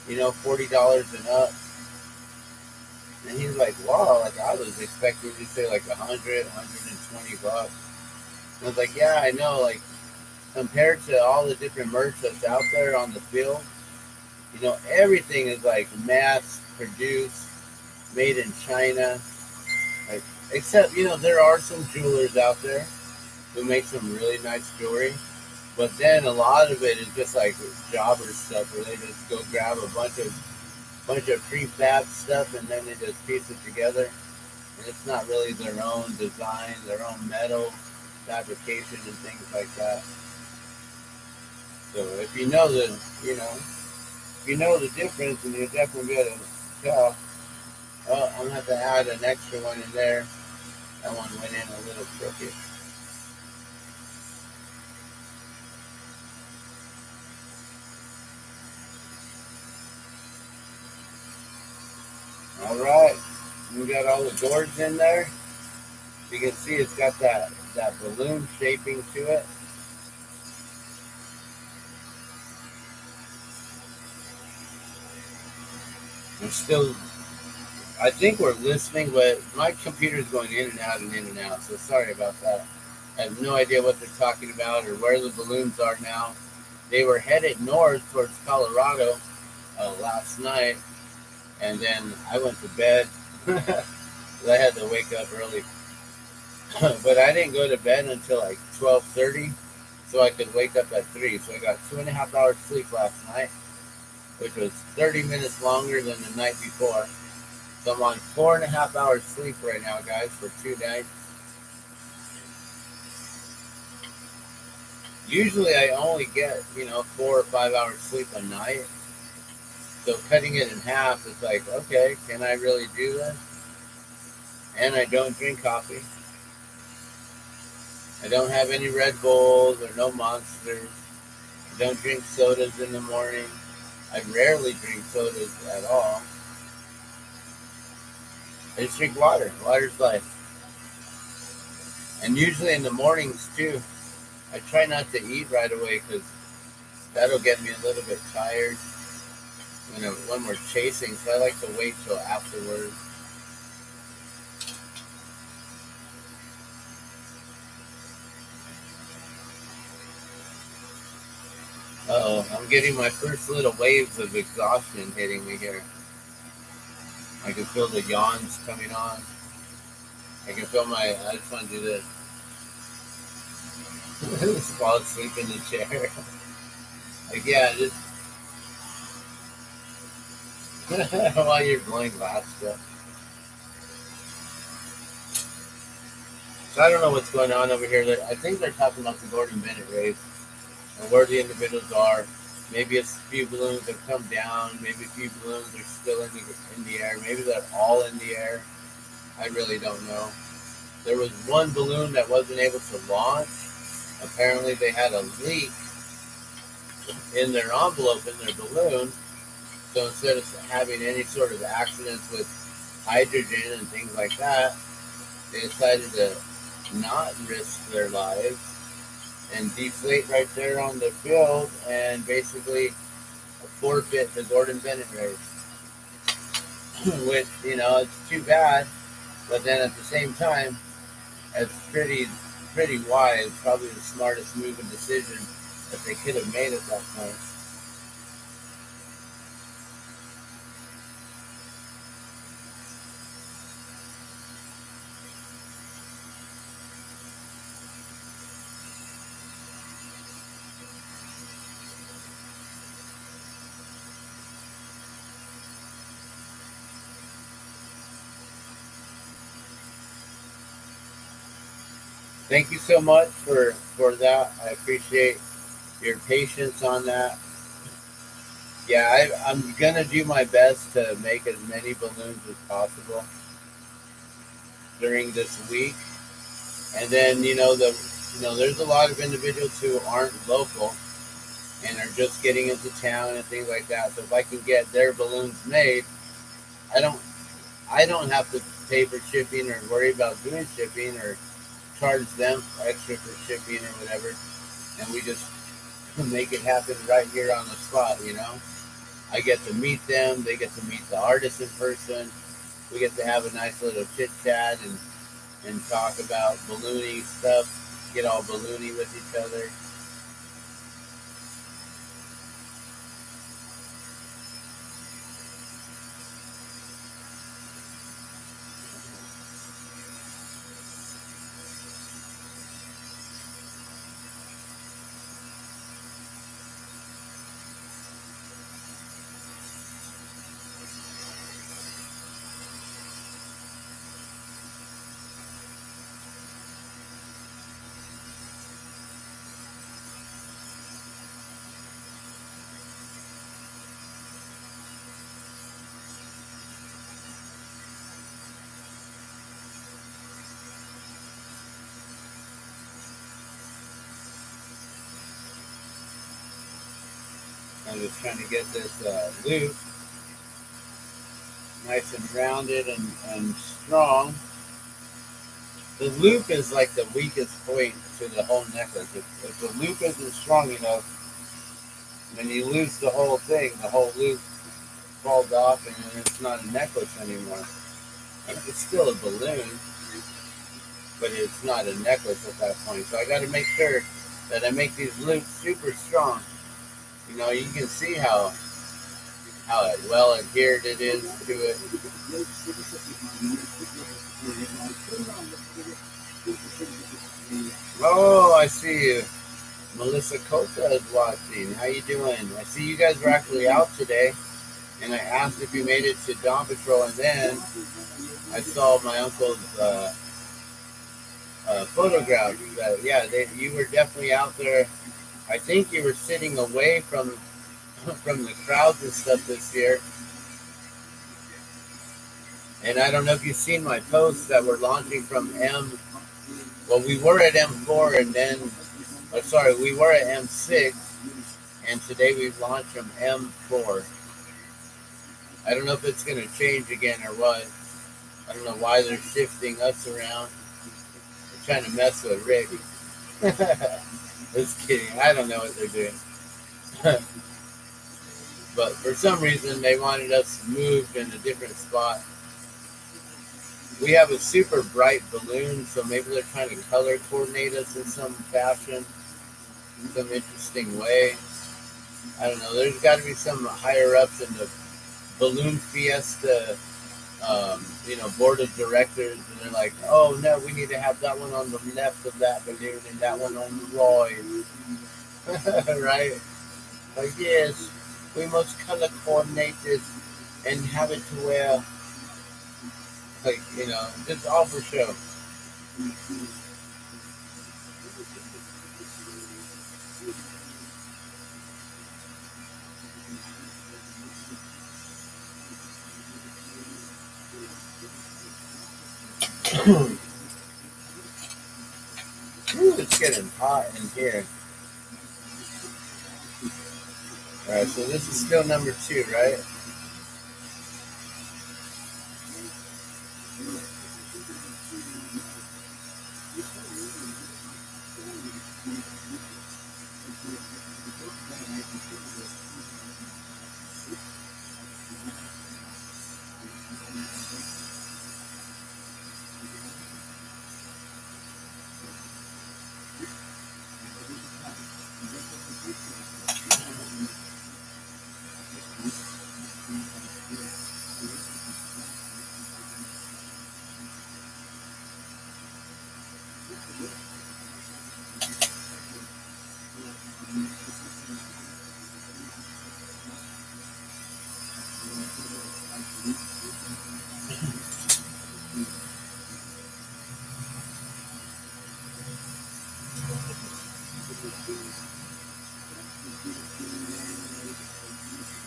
$40 and up. And he's like, wow, I was expecting you to say $100, $120. And I was like, yeah, I know, compared to all the different merch that's out there on the field, everything is mass produced, made in China. Except, there are some jewelers out there who make some really nice jewelry. But then a lot of it is just jobber stuff where they just go grab a bunch of prefab stuff and then they just piece it together. And it's not really their own design, their own metal fabrication and things like that. So if you know the difference, and you'll definitely be able to tell. Oh, I'm gonna have to add an extra one in there. That one went in a little crooked. All right, we got all the gourds in there. You can see it's got that balloon shaping to it. I'm still, I think we're listening, but my computer's going in and out and in and out, so sorry about that. I have no idea what they're talking about or where the balloons are now. They were headed north towards Colorado last night, and then I went to bed. I had to wake up early. But I didn't go to bed until like 12:30, so I could wake up at 3. So I got 2.5 hours sleep last night, which was 30 minutes longer than the night before. So I'm on 4.5 hours sleep right now, guys, for 2 nights. Usually I only get, 4 or 5 hours sleep a night. So cutting it in half is like, okay, can I really do this? And I don't drink coffee. I don't have any Red Bulls or no Monsters. I don't drink sodas in the morning. I rarely drink sodas at all. I just drink water. Water's life. And usually in the mornings too, I try not to eat right away because that'll get me a little bit tired when we're chasing. So I like to wait till afterwards. Uh-oh, I'm getting my first little waves of exhaustion hitting me here. I can feel the yawns coming on. I can feel I just want to do this. Just fall asleep in the chair. Like, yeah, just while you're blowing glass stuff. So I don't know what's going on over here. I think they're talking about the Gordon Bennett race and where the individuals are. Maybe a few balloons have come down. Maybe a few balloons are still in the air. Maybe they're all in the air. I really don't know. There was one balloon that wasn't able to launch. Apparently they had a leak in their envelope, in their balloon. So instead of having any sort of accidents with hydrogen and things like that, they decided to not risk their lives and deflate right there on the field and basically forfeit the Gordon Bennett race. Which, it's too bad, but then at the same time, it's pretty wise, probably the smartest move and decision that they could have made at that point. Thank you so much for that. I appreciate your patience on that. Yeah, I'm gonna do my best to make as many balloons as possible during this week. And then there's a lot of individuals who aren't local and are just getting into town and things like that. So if I can get their balloons made, I don't I don't have to pay for shipping or worry about doing shipping or charge them extra for shipping or whatever. And we just make it happen right here on the spot. I get to meet them. They get to meet the artist in person. We get to have a nice little chit chat and talk about balloony stuff, get all balloony with each other. I'm just trying to get this loop nice and rounded and strong. The loop is like the weakest point to the whole necklace. If the loop isn't strong enough, when you lose the whole thing, the whole loop falls off and it's not a necklace anymore. It's still a balloon, but it's not a necklace at that point. So I got to make sure that I make these loops super strong. You know, you can see how well adhered it is to it. Oh, I see you. Melissa Coca is watching. How you doing? I see you guys were actually out today, and I asked if you made it to Dawn Patrol, and then I saw my uncle's photograph. You were definitely out there. I think you were sitting away from the crowds and stuff this year. And I don't know if you've seen my posts that we're launching from well, we were at M4 and then, we were at M6, and today we've launched from M4. I don't know if it's going to change again or what. I don't know why they're shifting us around. They're trying to mess with Rick. Just kidding. I don't know what they're doing. But for some reason, they wanted us moved in a different spot. We have a super bright balloon, so maybe they're trying to color coordinate us in some fashion, in some interesting way. I don't know. There's got to be some higher ups in the Balloon Fiesta, board of directors, and they're like, oh no, we need to have that one on the left of that balloon and that one on the right. Right? Like, yes, we must color coordinate this and have it to where, just all for show. Ooh, it's getting hot in here. Alright, so this is still number 2, right?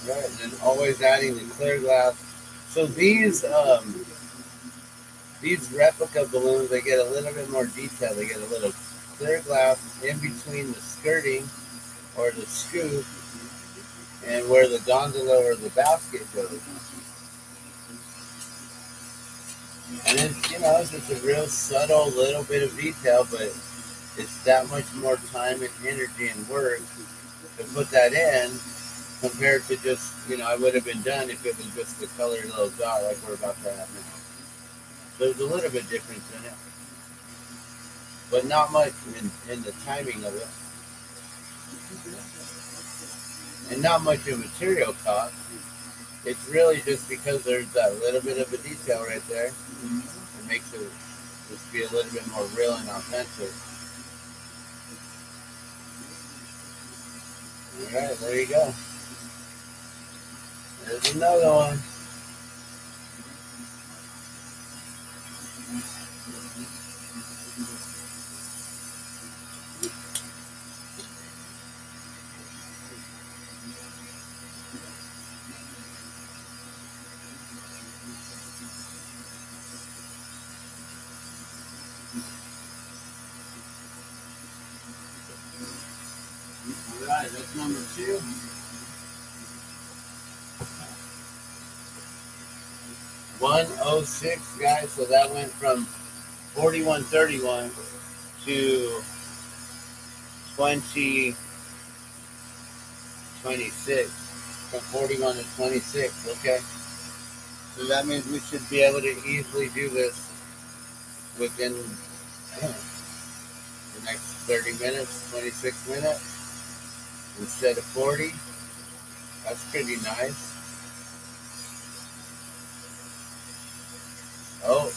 Right, and then always adding the clear glass. So these replica balloons, they get a little bit more detail. They get a little clear glass in between the skirting or the scoop and where the gondola or the basket goes. And it's just a real subtle little bit of detail, but it's that much more time and energy and work to put that in compared to just, I would have been done if it was just the colored little dot like we're about to have now. So there's a little bit difference in it, but not much in the timing of it. And not much in material cost. It's really just because there's that little bit of a detail right there. It makes it just be a little bit more real and authentic. Alright, there you go. There's another one. Alright, that's number 2. $106, guys. So that went from $41.31 to $20.26. from 41 to 26. Okay. So that means we should be able to easily do this within the next 30 minutes, 26 minutes instead of 40. That's pretty nice. Oh,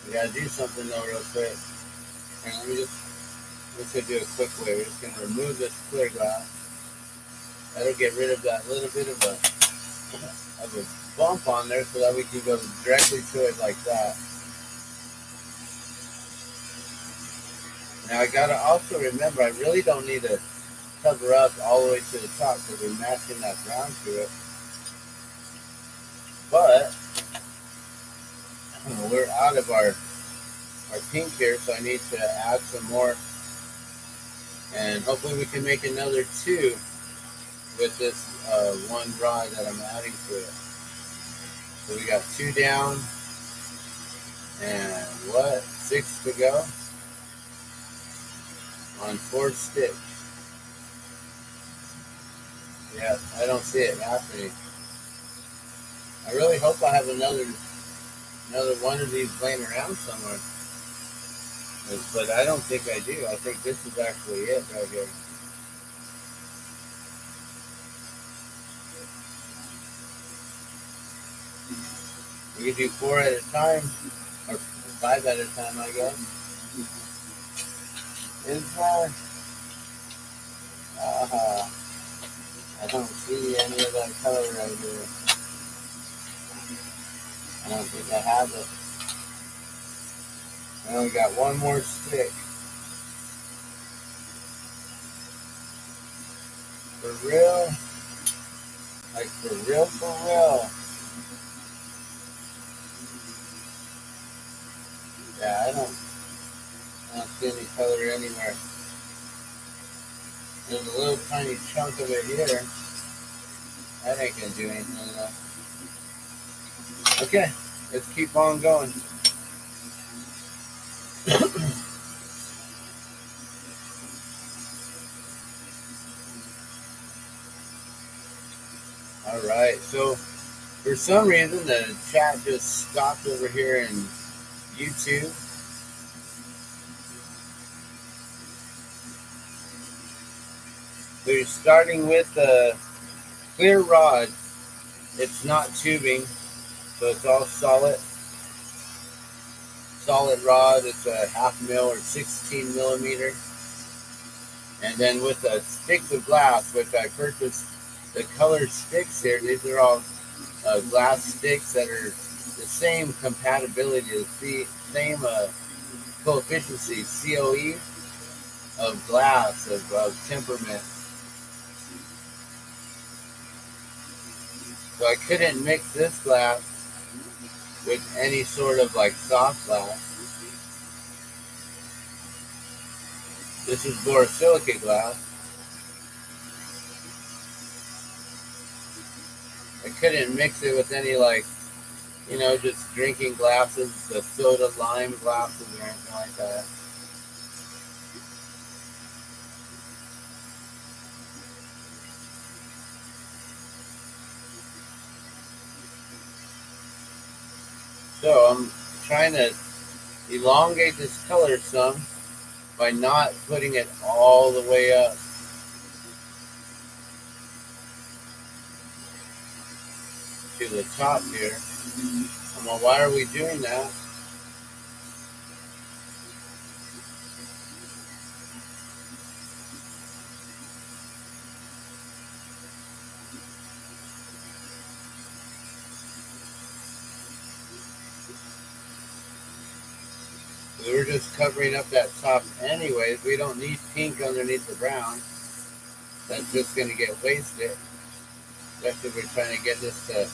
we gotta do something though real quick. And let's just do a quick way. We're just gonna remove this clear glass. That'll get rid of that little bit of a bump on there so that we can go directly to it like that. Now I gotta also remember I really don't need to cover up all the way to the top because we're matching that brown to it. But we're out of our pink here, so I need to add some more. And hopefully we can make another 2 with this one rod that I'm adding to it. So we got 2 down and 6 to go on 4 sticks. Yeah, I don't see it happening. I really hope I have another one of these laying around somewhere. But I don't think I do. I think this is actually it right here. We can do 4 at a time, or 5 at a time, I guess. I don't see any of that color right here. I don't think I have it. I only got 1 more stick. For real? Like for real, for real. Yeah, I don't see any color anywhere. There's a little tiny chunk of it here. That ain't gonna do anything though. Okay, let's keep on going. Alright, so for some reason the chat just stopped over here in YouTube. We're starting with a clear rod. It's not tubing, so it's all solid rod. It's a 1/2 mil or 16 millimeter. And then with the sticks of glass, which I purchased the colored sticks here. These are all glass sticks that are the same compatibility, the same coefficiency, COE of glass, of temperament. So I couldn't mix this glass with any sort of like soft glass. This is borosilicate glass. I couldn't mix it with any just drinking glasses, the soda lime glasses or anything like that. So I'm trying to elongate this color some by not putting it all the way up. To the top here. Well, why are we doing that? We're just covering up that top anyways. We don't need pink underneath the brown. That's just going to get wasted. Especially if we're trying to get this to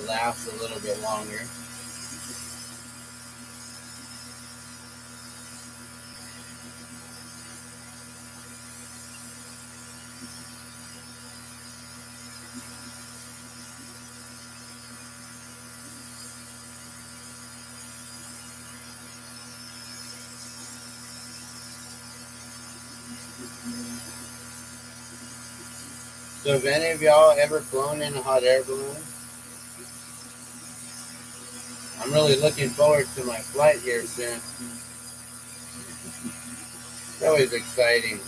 last a little bit longer. So have any of y'all ever flown in a hot air balloon? I'm really looking forward to my flight here soon. It's always exciting.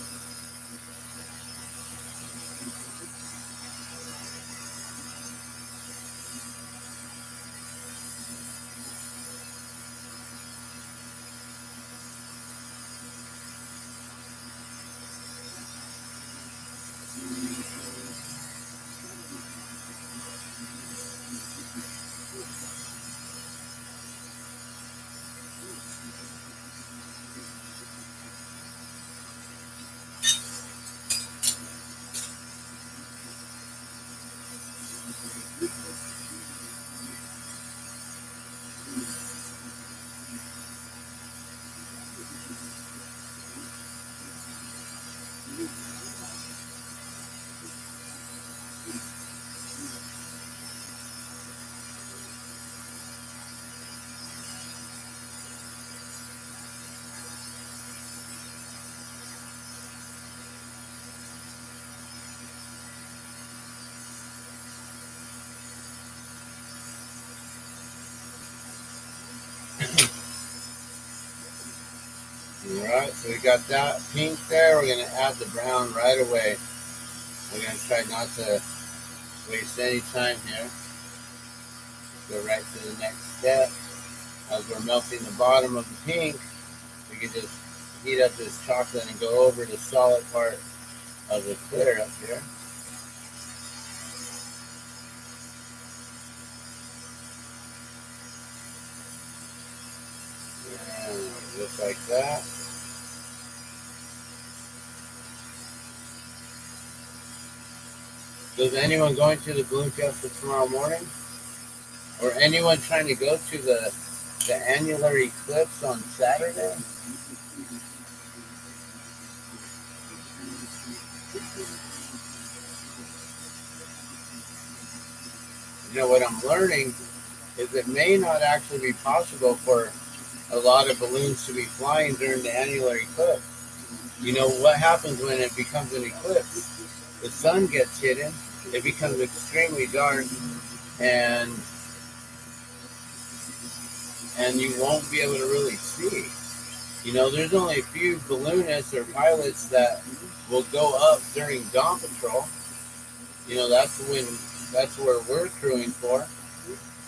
Alright, so we got that pink there. We're going to add the brown right away. We're going to try not to waste any time here. Go right to the next step. As we're melting the bottom of the pink, we can just heat up this chocolate and go over the solid part of the clear up here. And just like that. So is anyone going to the Balloon Fiesta tomorrow morning? Or anyone trying to go to the annular eclipse on Saturday? You know, what I'm learning is it may not actually be possible for a lot of balloons to be flying during the annular eclipse. You know, what happens when it becomes an eclipse? The sun gets hidden, it becomes extremely dark, and you won't be able to really see. You know, there's only a few balloonists or pilots that will go up during dawn patrol. You know, that's where we're crewing for.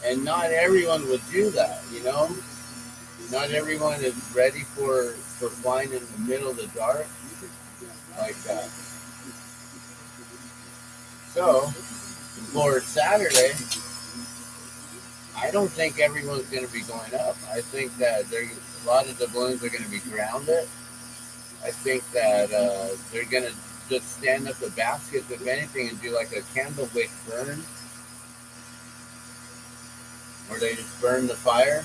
And not everyone would do that, you know? Not everyone is ready for flying in the middle of the dark like that. So, for Saturday, I don't think everyone's going to be going up. I think that a lot of the balloons are going to be grounded. I think that they're going to just stand up the baskets, if anything, and do like a candle wick burn. Or they just burn the fire.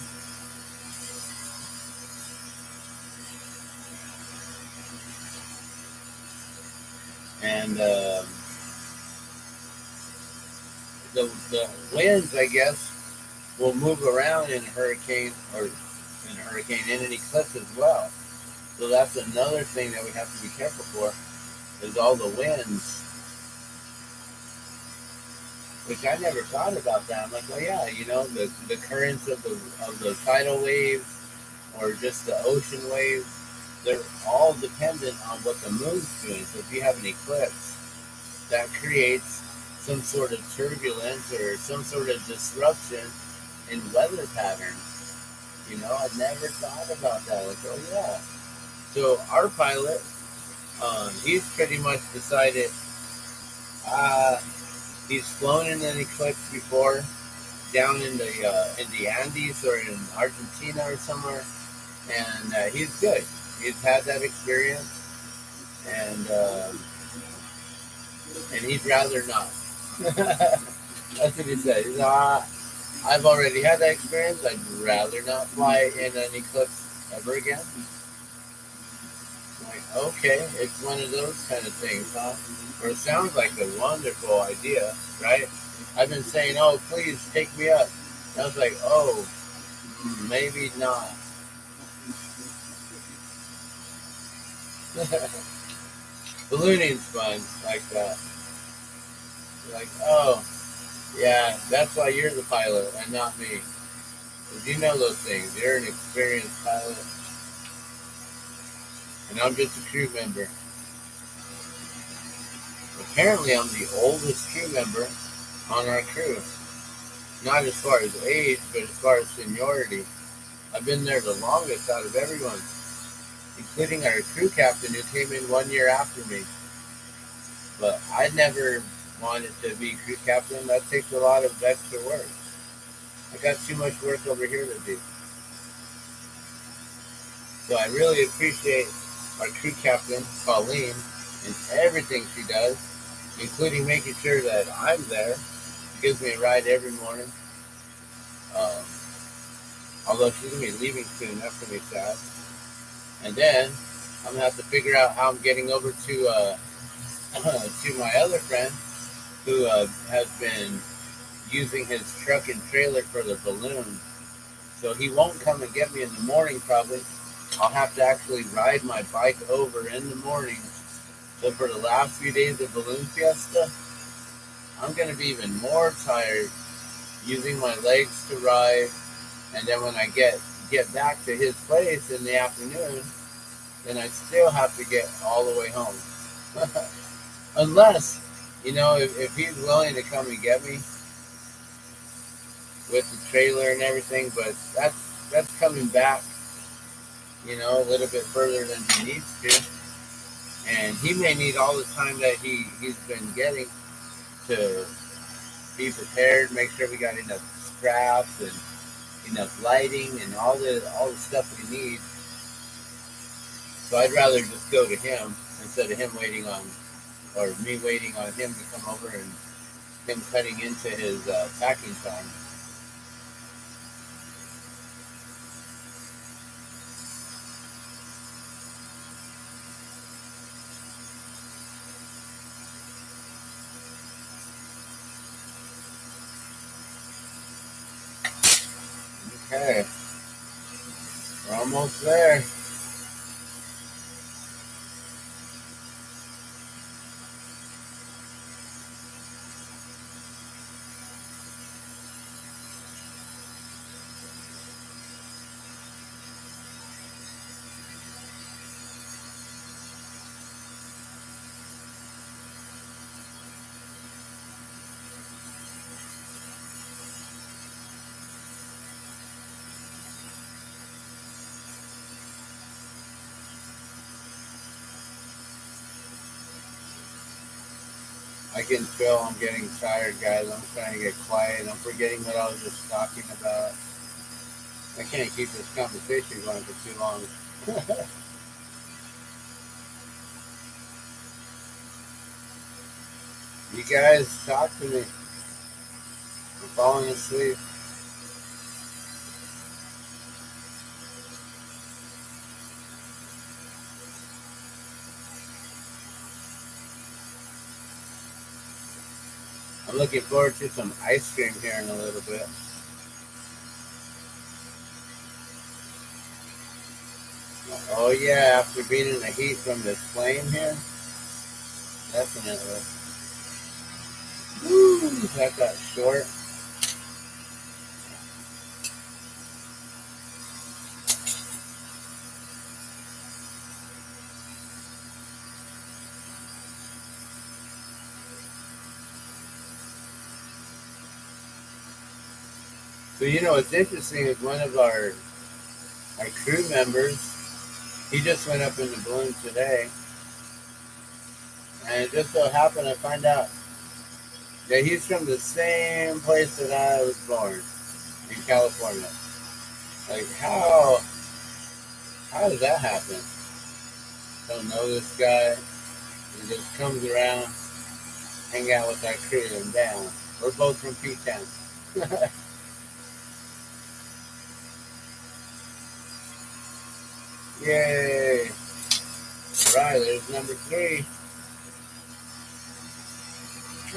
And the winds, I guess, will move around in a hurricane in an eclipse as well. So that's another thing that we have to be careful for, is all the winds. Which I never thought about that. I'm like, well, yeah, you know, the currents of the tidal waves or just the ocean waves, they're all dependent on what the moon's doing. So if you have an eclipse, that creates some sort of turbulence or some sort of disruption in weather patterns. You know, I never thought about that. Like, oh yeah. So our pilot, he's pretty much decided, he's flown in an eclipse before, down in the Andes or in Argentina or somewhere, and he's good. He's had that experience, and he'd rather not. That's what he said. He's I've already had that experience. I'd rather not fly in an eclipse ever again. I'm like, okay, it's one of those kind of things, huh? Or it sounds like a wonderful idea, right? I've been saying, oh, please take me up. And I was like, oh, maybe not. Ballooning's fun like that. Like, oh, yeah, that's why you're the pilot and not me. Because you know those things. You're an experienced pilot, and I'm just a crew member. Apparently, I'm the oldest crew member on our crew. Not as far as age, but as far as seniority. I've been there the longest out of everyone, including our crew captain who came in 1 year after me. But I never wanted to be crew captain. That takes a lot of extra work. I got too much work over here to do. So I really appreciate our crew captain, Pauline, and everything she does, including making sure that I'm there. She gives me a ride every morning. Um, Although she's going to be leaving soon, that's going to be sad. And then I'm going to have to figure out how I'm getting over to to my other friend who has been using his truck and trailer for the balloon. So he won't come and get me in the morning probably. I'll have to actually ride my bike over in the morning. So for the last few days of Balloon Fiesta, I'm going to be even more tired using my legs to ride. And then when I get back to his place in the afternoon, then I still have to get all the way home. Unless, if he's willing to come and get me with the trailer and everything, but that's coming back, a little bit further than he needs to. And he may need all the time that he's been getting to be prepared, make sure we got enough scraps and enough lighting and all the stuff we need. So I'd rather just go to him instead of him waiting on, or me waiting on him to come over and him cutting into his packing time. Okay, we're almost there. I can feel I'm getting tired, guys. I'm trying to get quiet. I'm forgetting what I was just talking about. I can't keep this conversation going for too long. You guys talk to me. I'm falling asleep. I'm looking forward to some ice cream here in a little bit. Oh yeah, after being in the heat from this plane here, definitely. Woo, that got short. So what's interesting is one of our crew members, he just went up in the balloon today, and it just so happened I find out that he's from the same place that I was born, in California. Like how does that happen? Don't know this guy. He just comes around, hang out with our crew, and down. We're both from P-Town. Yay! Right, there's number 3.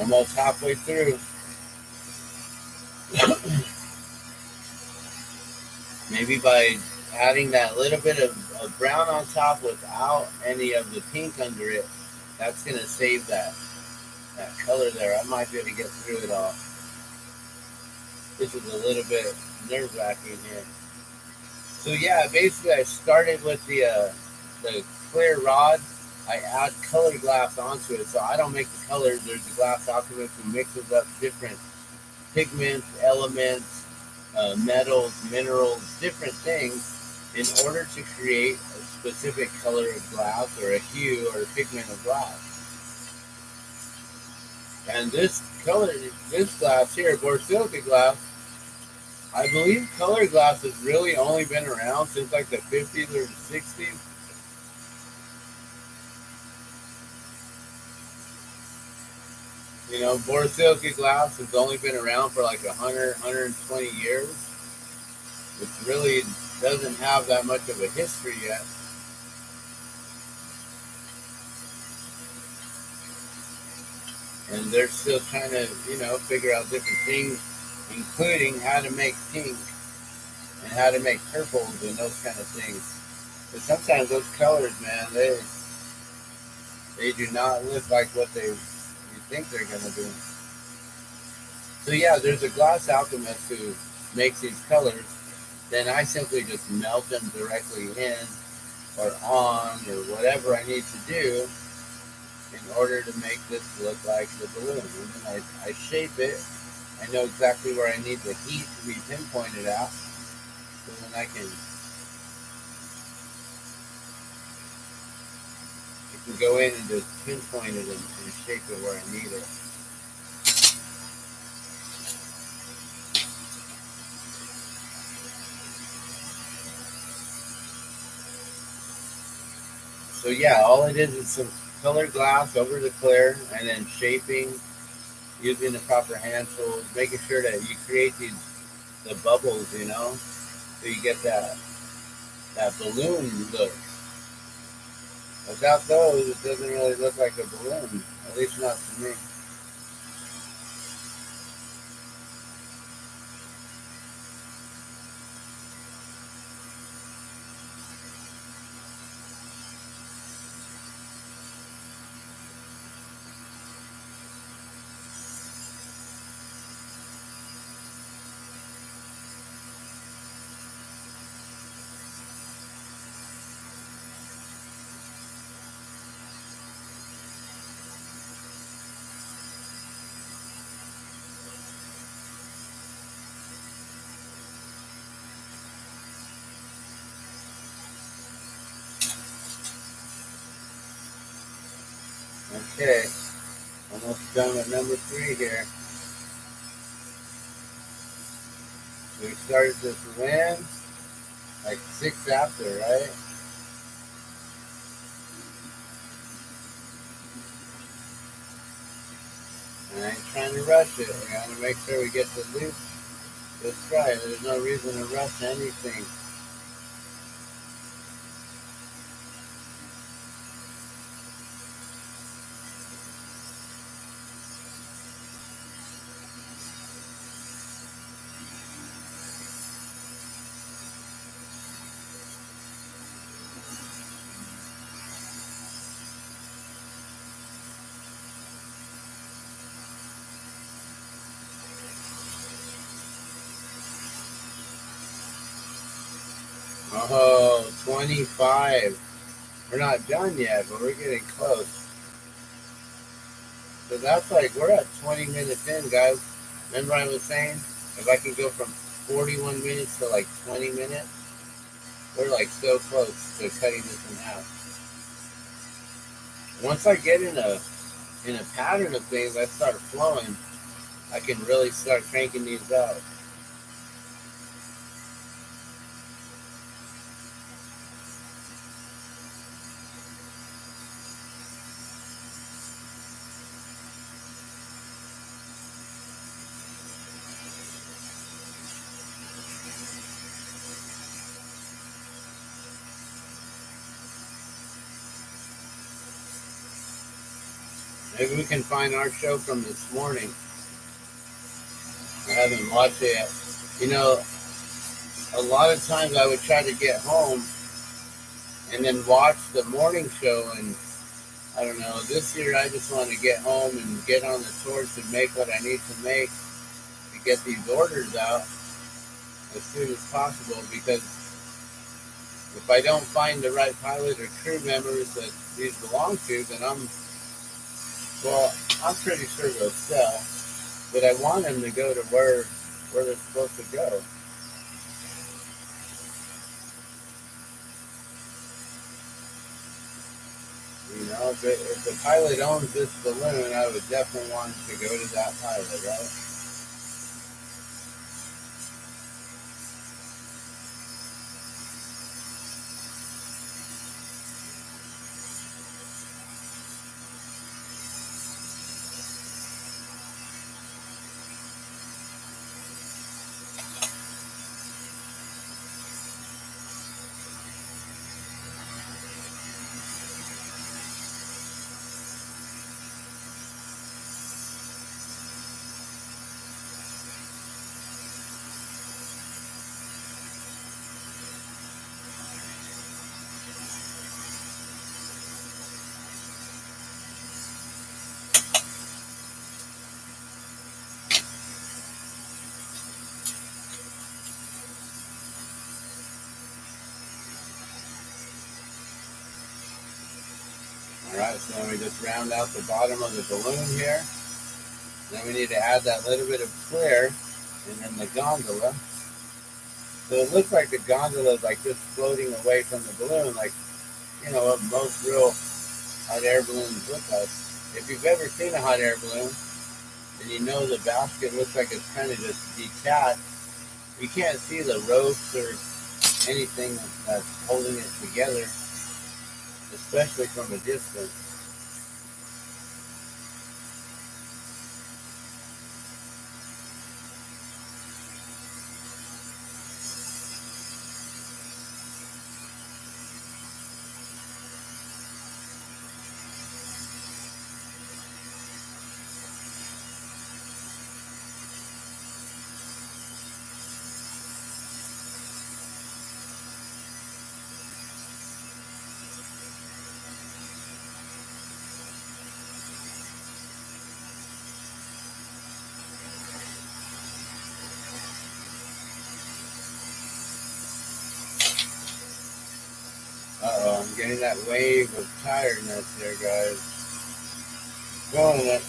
Almost halfway through. Maybe by adding that little bit of brown on top without any of the pink under it, that's going to save that that color there. I might be able to get through it all. This is a little bit nerve-wracking here. So yeah, basically I started with the clear rod. I add color glass onto it, so I don't make the colors. There's a glass alchemist who mixes up different pigments, elements, metals, minerals, different things in order to create a specific color of glass or a hue or a pigment of glass. And this glass here, borosilicate glass, I believe color glass has really only been around since like the 50s or 60s. You know, borosilicate glass has only been around for like 100, 120 years. It really doesn't have that much of a history yet. And they're still trying to, figure out different things, including how to make pink and how to make purples and those kind of things. But sometimes those colors, man, they do not look like what you think they're going to do. So yeah, there's a glass alchemist who makes these colors. Then I simply just melt them directly in or on or whatever I need to do in order to make this look like the balloon. And then I shape it. I know exactly where I need the heat to be pinpointed at. So then I can go in and just pinpoint it and shape it where I need it. So yeah, all it is some colored glass over the clear and then shaping using the proper hand tools, making sure that you create the bubbles, so you get that balloon look. Without those, it doesn't really look like a balloon, at least not to me. Okay, almost done with number 3 here. So we started this wind like 6 after, right? And I ain't trying to rush it. We gotta make sure we get the loop just right. There's no reason to rush anything. Oh, 25. We're not done yet, but we're getting close. So that's like, we're at 20 minutes in, guys. Remember I was saying, if I can go from 41 minutes to like 20 minutes, we're like so close to cutting this in half. Once I get in a pattern of things, I start flowing, I can really start cranking these out. Maybe we can find our show from this morning. I haven't watched it yet. A lot of times I would try to get home and then watch the morning show and I don't know. This year I just want to get home and get on the torch and make what I need to make to get these orders out as soon as possible, because if I don't find the right pilot or crew members that these belong to, then I'm pretty sure they'll sell. But I want them to go to where they're supposed to go. You know, if the pilot owns this balloon, I would definitely want to go to that pilot, right? Alright, so then we just round out the bottom of the balloon here. Then we need to add that little bit of clear, and then the gondola. So it looks like the gondola is like just floating away from the balloon, like, you know, what most real hot air balloons look like. If you've ever seen a hot air balloon, then you know the basket looks like it's kind of just detached. You can't see the ropes or anything that's holding it together, especially from a distance. Uh-oh, I'm getting that wave of tiredness there, guys. Feeling it.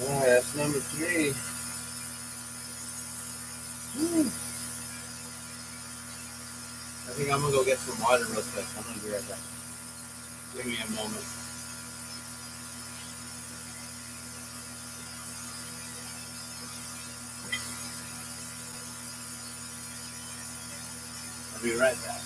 Alright, that's number 3. Whew. I think I'm gonna go get some water real quick. I'm gonna be right back. Give me a moment. I'll be right back.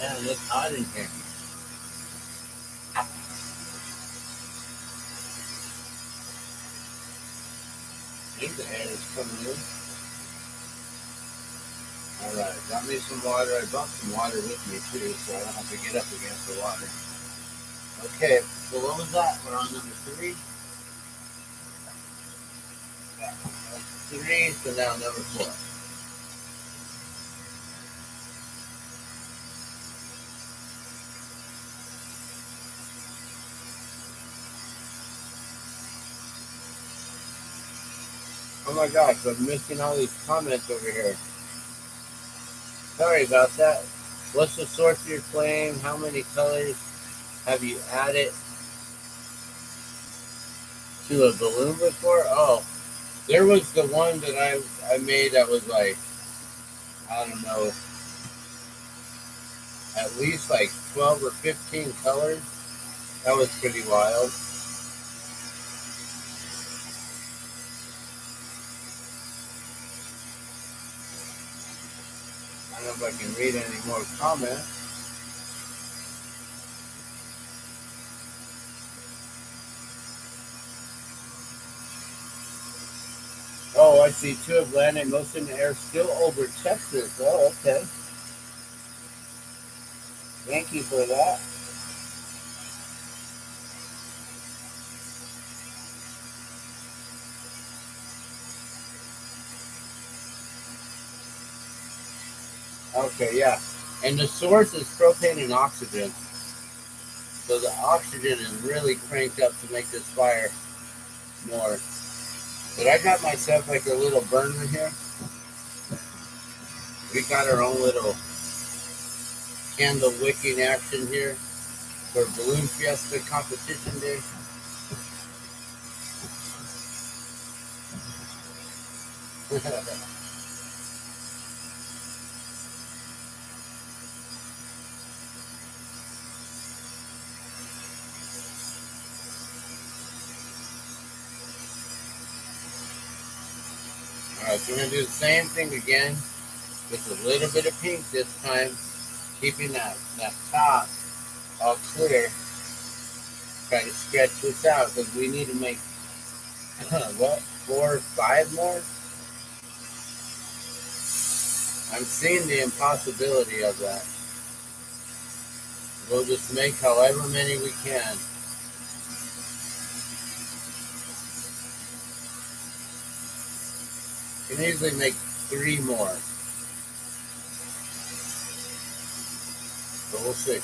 Man, it's hot in here. I think the air is coming in. Alright, got me some water. I brought some water with me too, so I don't have to get up against the water. Okay, so what was that? We're on number 3? Yeah, that's 3, so now number 4. Oh my gosh, I'm missing all these comments over here. Sorry about that. What's the source of your flame? How many colors have you added to a balloon before? Oh, there was the one that I made that was like, I don't know, at least like 12 or 15 colors. That was pretty wild. I don't know if I can read any more comments. Oh, I see 2 have landed, most in the air, still over Texas. Oh, okay. Thank you for that. Okay, yeah. And the source is propane and oxygen. So the oxygen is really cranked up to make this fire more. But I got myself like a little burner here. We got our own little candle wicking action here for Balloon Fiesta competition day. Alright, so we're going to do the same thing again. Just a little bit of pink this time. Keeping that top all clear. Try to stretch this out because we need to make, what, 4 or 5 more? I'm seeing the impossibility of that. We'll just make however many we can. You can easily make 3 more. But we'll see.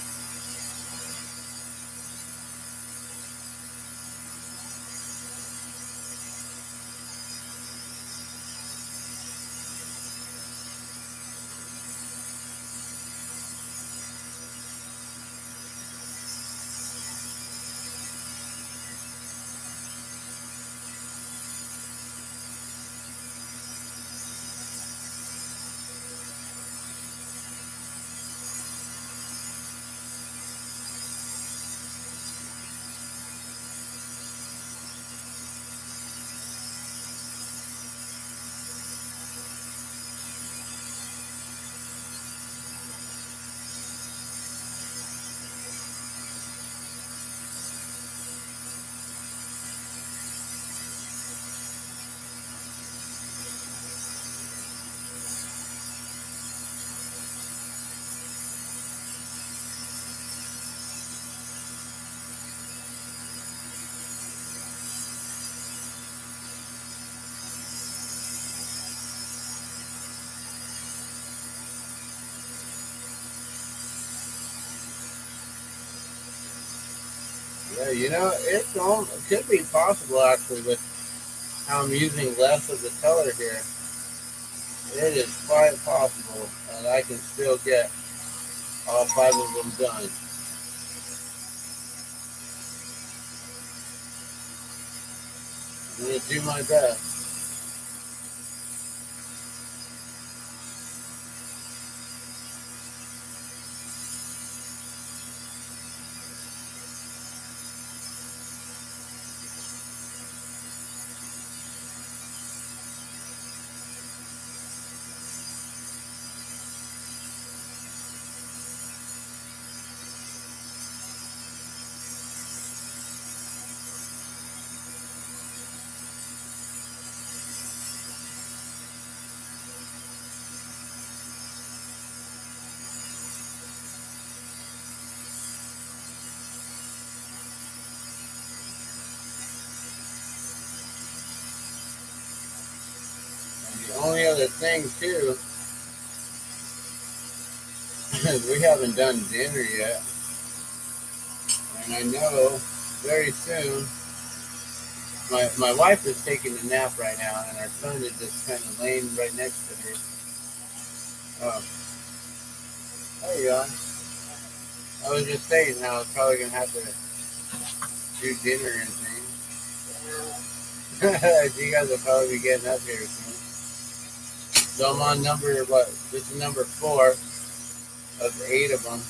Yeah, it could be possible actually with how I'm using less of the color here. It is quite possible that I can still get all 5 of them done. I'm going to do my best. other thing too. We haven't done dinner yet, and I know very soon. My wife is taking a nap right now, and our son is just kind of laying right next to her. Oh, there you are. I was just saying how I'm probably gonna have to do dinner and things. You guys will probably be getting up here soon. So I'm on number what? This is number 4 of 8 of them.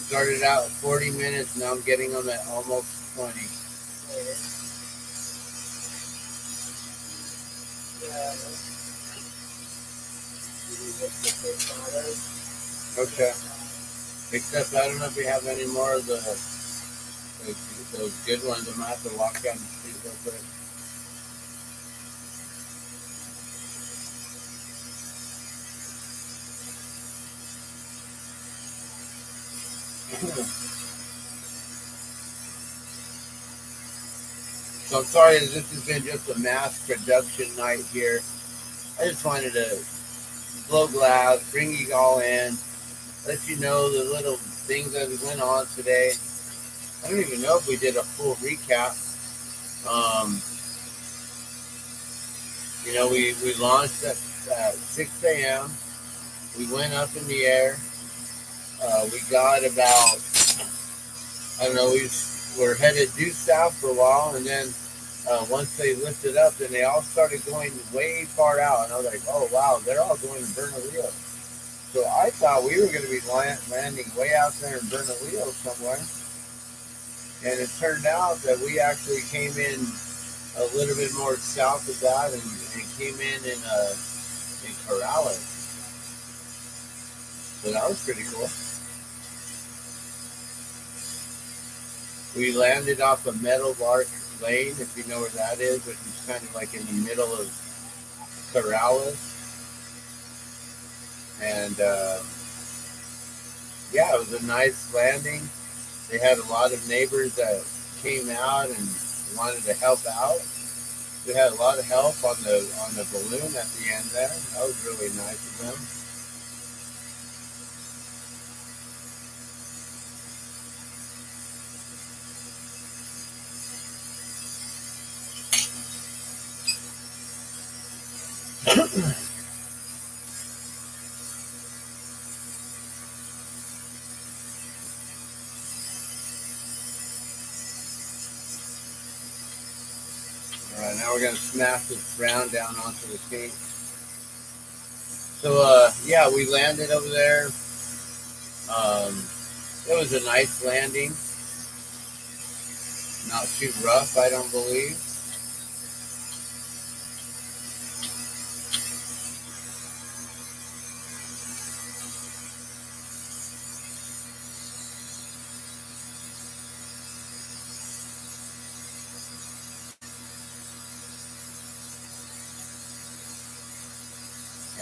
Started out at 40 minutes, now I'm getting them at almost 20. Okay. Except I don't know if we have any more of those good ones. I'm gonna have to walk down the street real quick. So I'm sorry that this has been just a mass production night here. I just wanted to blow glass, bring you all in, let you know the little things that went on today. I don't even know if we did a full recap. We launched at 6 a.m. We went up in the air. We got about, I don't know, we were headed due south for a while, and then once they lifted up, then they all started going way far out. And I was like, oh, wow, they're all going to Bernalillo. So I thought we were going to be landing way out there in Bernalillo somewhere. And it turned out that we actually came in a little bit more south of that and came in Corrales. So that was pretty cool. We landed off of Meadow Lark Lane, if you know where that is, which is kind of like in the middle of Corrales. And yeah, it was a nice landing. They had a lot of neighbors that came out and wanted to help out. We had a lot of help on the balloon at the end there. That was really nice of them. All right, now we're going to smash this brown down onto the pink. So, yeah, we landed over there. It was a nice landing. Not too rough, I don't believe.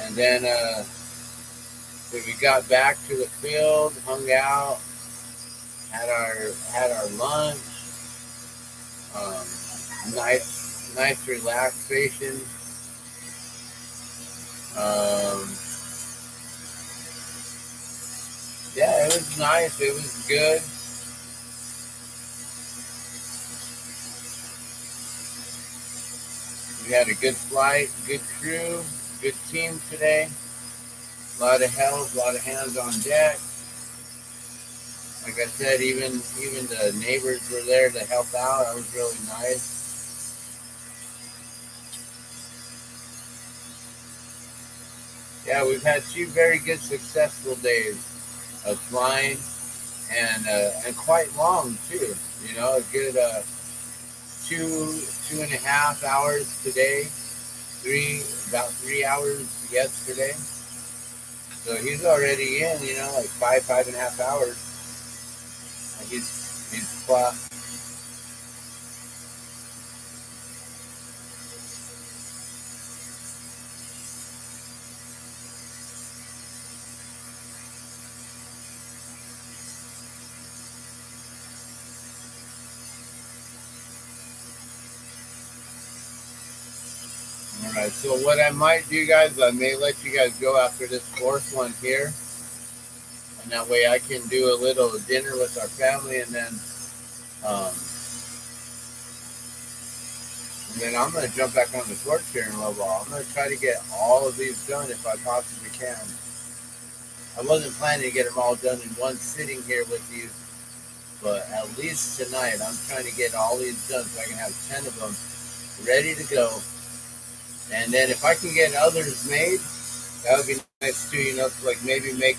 And then we got back to the field, hung out, had our lunch. Nice relaxation. Yeah, it was nice. It was good. We had a good flight, good crew, good team today. A lot of help, a lot of hands on deck. Like I said, even the neighbors were there to help out. That was really nice. Yeah, we've had 2 very good, successful days of flying, and quite long too. You know, a good 2.5 hours today, about 3 hours yesterday. So he's already in, you know, like 5.5 hours. He's flat. Alright, so what I might do, guys, I may let you guys go after this fourth one here. And that way I can do a little dinner with our family, and then I'm going to jump back on the torch here in a little while. I'm going to try to get all of these done if I possibly can. I wasn't planning to get them all done in one sitting here with you, but at least tonight I'm trying to get all these done so I can have 10 of them ready to go. And then if I can get others made, that would be nice too, you know, to like maybe make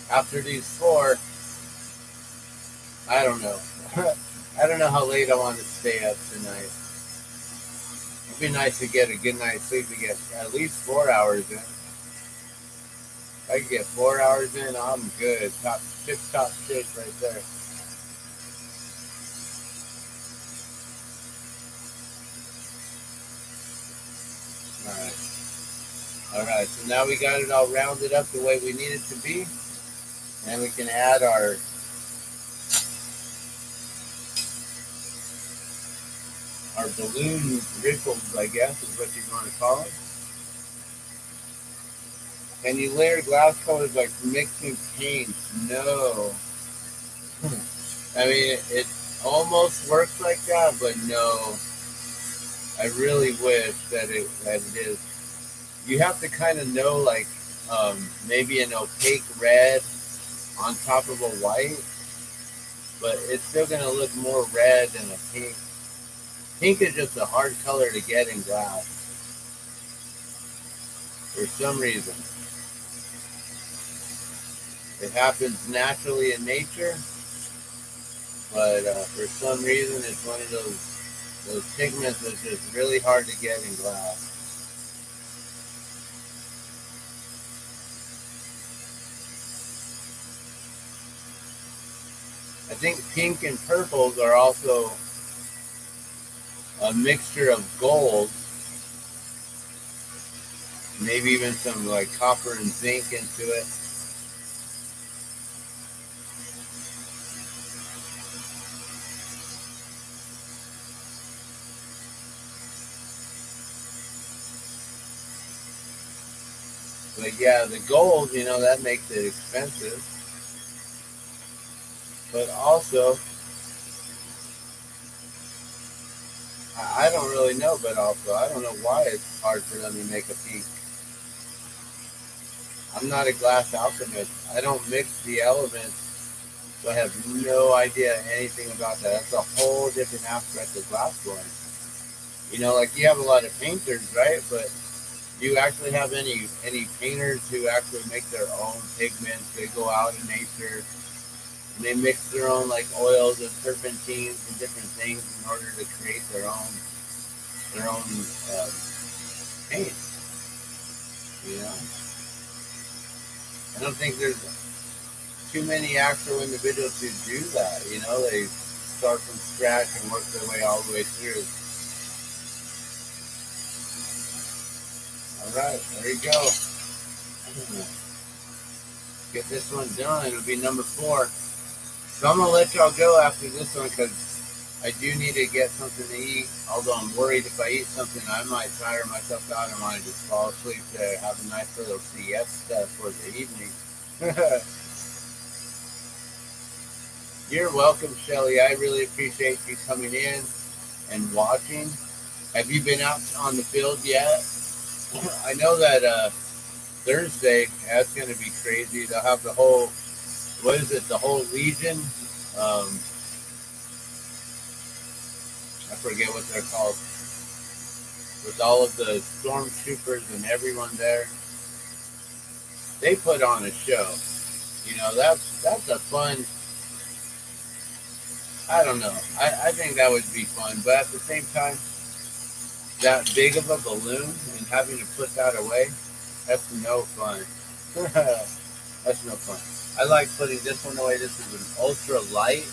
after these 4, I don't know. I don't know how late I want to stay up tonight. It'd be nice to get a good night's sleep to get at least 4 hours in. If I can get 4 hours in, I'm good. Top shape right there. Alright, so now we got it all rounded up the way we need it to be. And we can add our balloon ripples, I guess is what you want to call it. Can you layer glass colors like mixing paints? No. I mean, it almost works like that, but no. I really wish that it is. You have to kind of know, like, maybe an opaque red on top of a white, but it's still going to look more red than a pink. Pink is just a hard color to get in glass for some reason. It happens naturally in nature, but for some reason it's one of those pigments that's just really hard to get in glass. I think pink and purples are also a mixture of gold, maybe even some like copper and zinc into it. But yeah, the gold, you know, that makes it expensive. But also, I don't really know, but also, I don't know why it's hard for them to make a pink. I'm not a glass alchemist. I don't mix the elements, so I have no idea anything about that. That's a whole different aspect of glass blowing. You know, like you have a lot of painters, right? But do you actually have any painters who actually make their own pigments? They go out in nature and they mix their own like oils and turpentines and different things in order to create their own paint. You know, I don't think there's too many actual individuals who do that. You know, they start from scratch and work their way all the way through. All right, there you go. Get this one done. It'll be number 4. So I'm gonna let y'all go after this one because I do need to get something to eat. Although I'm worried if I eat something, I might tire myself out and want to just fall asleep to have a nice little siesta for the evening. You're welcome, Shelly. I really appreciate you coming in and watching. Have you been out on the field yet? I know that Thursday, that's going to be crazy. They'll have the whole, what is it, the whole Legion? I forget what they're called. With all of the stormtroopers and everyone there. They put on a show. You know, that's a fun, I don't know. I think that would be fun. But at the same time, that big of a balloon and having to put that away, that's no fun. That's no fun. I like putting this one away. This is an ultra light,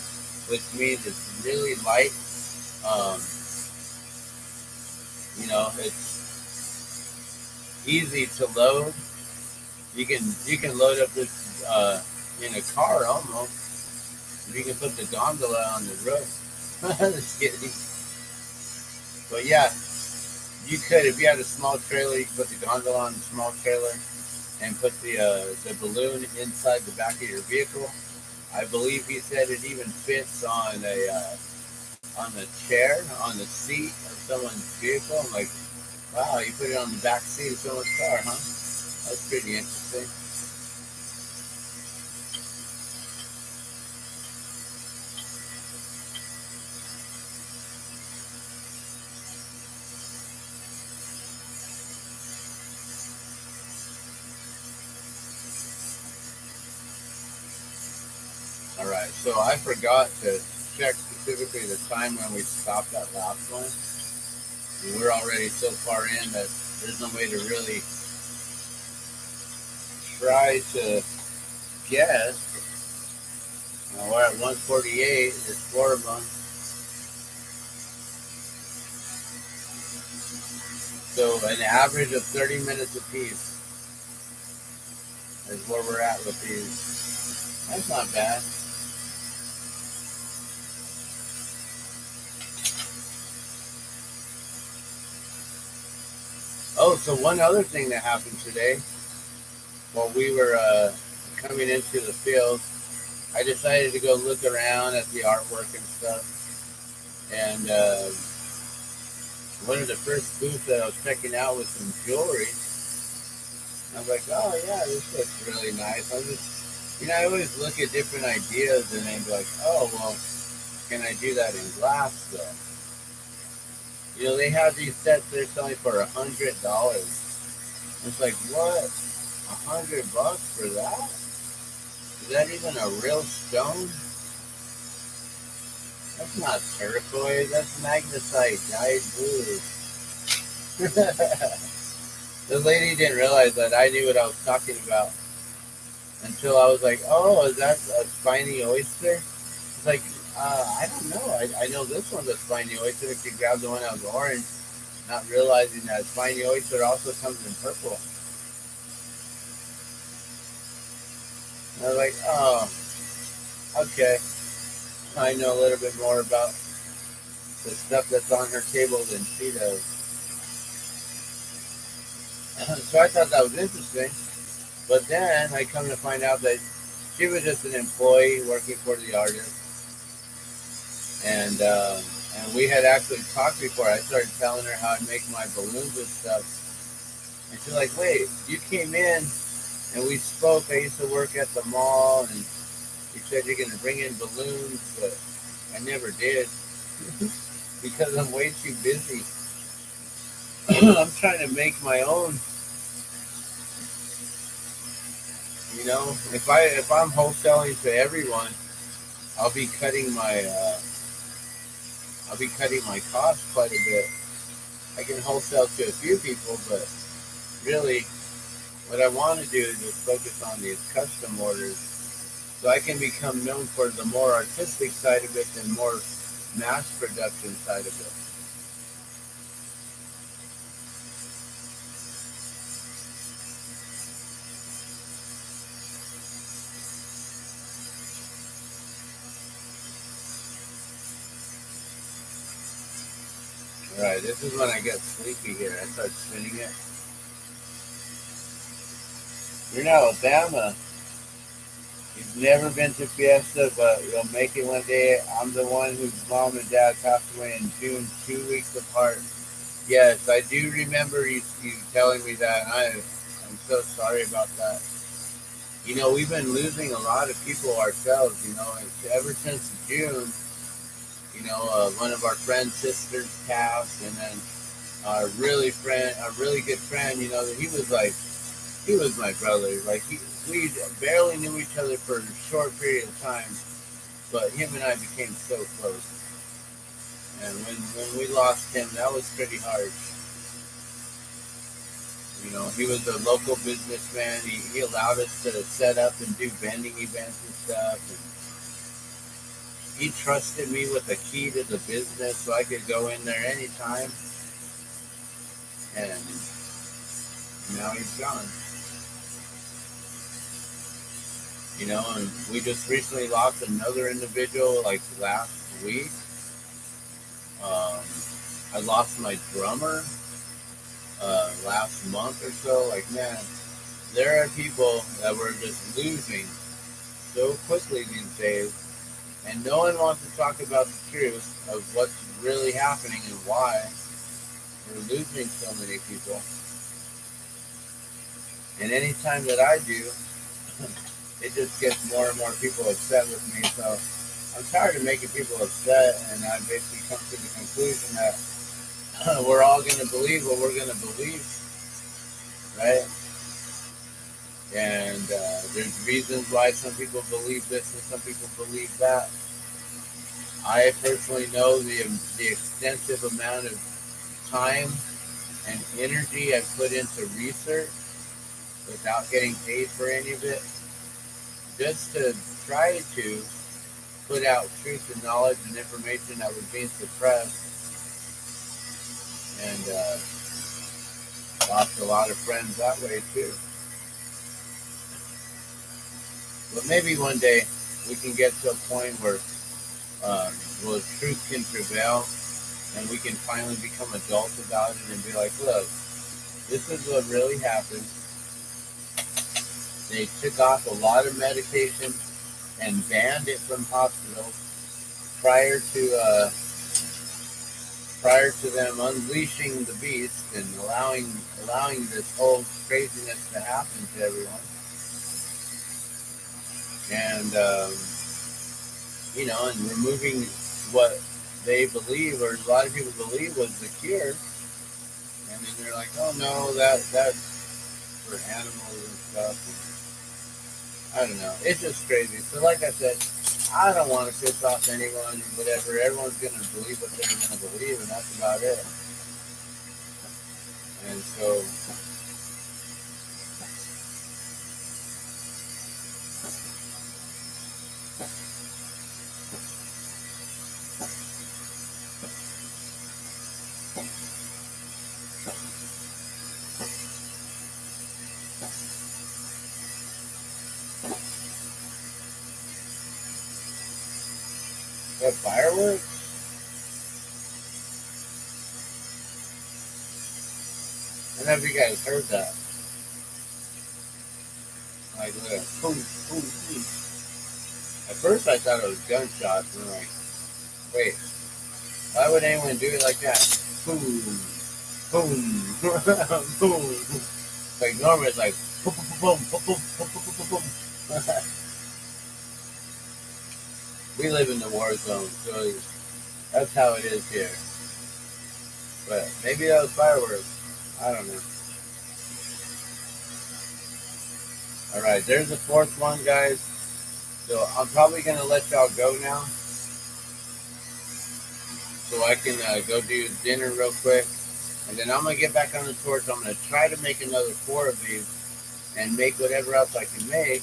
which means it's really light. You know, it's easy to load. You can load up this in a car almost. You can put the gondola on the roof. Just kidding. But yeah, you could, if you had a small trailer, you could put the gondola on the small trailer and put the balloon inside the back of your vehicle. I believe he said it even fits on a chair, on the seat of someone's vehicle. I'm like, wow, you put it on the back seat of someone's car, huh? That's pretty interesting. All right, so I forgot to check specifically the time when we stopped that last one. We're already so far in that there's no way to really try to guess. We're at 148. There's 4 of them. So an average of 30 minutes apiece is where we're at with these. That's not bad. Oh, so one other thing that happened today, while we were coming into the field, I decided to go look around at the artwork and stuff. And one of the first booths that I was checking out was some jewelry. I was like, oh yeah, this looks really nice. I always look at different ideas and then be like, oh, well, can I do that in glass though? They have these sets they're selling for $100. It's like, what? $100 for that? Is that even a real stone? That's not turquoise. That's magnesite dyed blue. The lady didn't realize that I knew what I was talking about until I was like, oh, is that a spiny oyster? It's like, I don't know. I know this one's a spiny oyster. She grabbed the one that was orange, not realizing that spiny oyster also comes in purple. And I was like, oh, okay. I know a little bit more about the stuff that's on her table than she does. So I thought that was interesting. But then I come to find out that she was just an employee working for the artist. And we had actually talked before. I started telling her how I make my balloons and stuff. And she's like, wait, you came in and we spoke. I used to work at the mall and you said you're going to bring in balloons, but I never did because I'm way too busy. I'm trying to make my own. If I'm wholesaling to everyone, I'll be cutting my costs quite a bit. I can wholesale to a few people, but really, what I want to do is just focus on these custom orders, so I can become known for the more artistic side of it and more mass production side of it. Right, this is when I get sleepy here. I start spinning it. You're in Alabama. You've never been to Fiesta, but you'll make it one day. I'm the one whose mom and dad passed away in June, 2 weeks apart. Yes, I do remember you telling me that. I'm so sorry about that. We've been losing a lot of people ourselves. Ever since June. One of our friend's sisters passed, and then our really good friend, he was my brother. We barely knew each other for a short period of time, but him and I became so close. And when we lost him, that was pretty hard. He was a local businessman. He allowed us to set up and do vending events and stuff. And he trusted me with the key to the business so I could go in there anytime. And now he's gone. And we just recently lost another individual last week. I lost my drummer last month or so. Like, man, there are people that we're just losing so quickly these days, and no one wants to talk about the truth of what's really happening and why we're losing so many people. And anytime that I do, it just gets more and more people upset with me. So I'm tired of making people upset, and I basically come to the conclusion that we're all going to believe what we're going to believe, right? And there's reasons why some people believe this and some people believe that. I personally know the extensive amount of time and energy I put into research without getting paid for any of it, just to try to put out truth and knowledge and information that was being suppressed, and lost a lot of friends that way too. But maybe one day we can get to a point where truth can prevail, and we can finally become adults about it and be like, look, this is what really happened. They took off a lot of medication and banned it from hospitals prior to them unleashing the beast and allowing this whole craziness to happen to everyone. And and removing what they believe, or a lot of people believe, was the cure. And then they're like, oh no, that's for animals and stuff. I don't know. It's just crazy. So like I said, I don't want to piss off anyone, whatever. Everyone's going to believe what they're going to believe, and that's about it. And so the fireworks? I don't know if you guys heard that. Like, look, boom, boom, boom. At first I thought it was gunshots, and I'm like, wait, why would anyone do it like that? Boom, boom, boom. Like normally it's like boom, boom, boom, boom, boom, boom, boom, boom. We live in the war zone, so that's how it is here. But maybe that was fireworks. I don't know. Alright, there's the fourth one, guys. So I'm probably going to let y'all go now, so I can go do dinner real quick. And then I'm going to get back on the torch. I'm going to try to make another 4 of these and make whatever else I can make,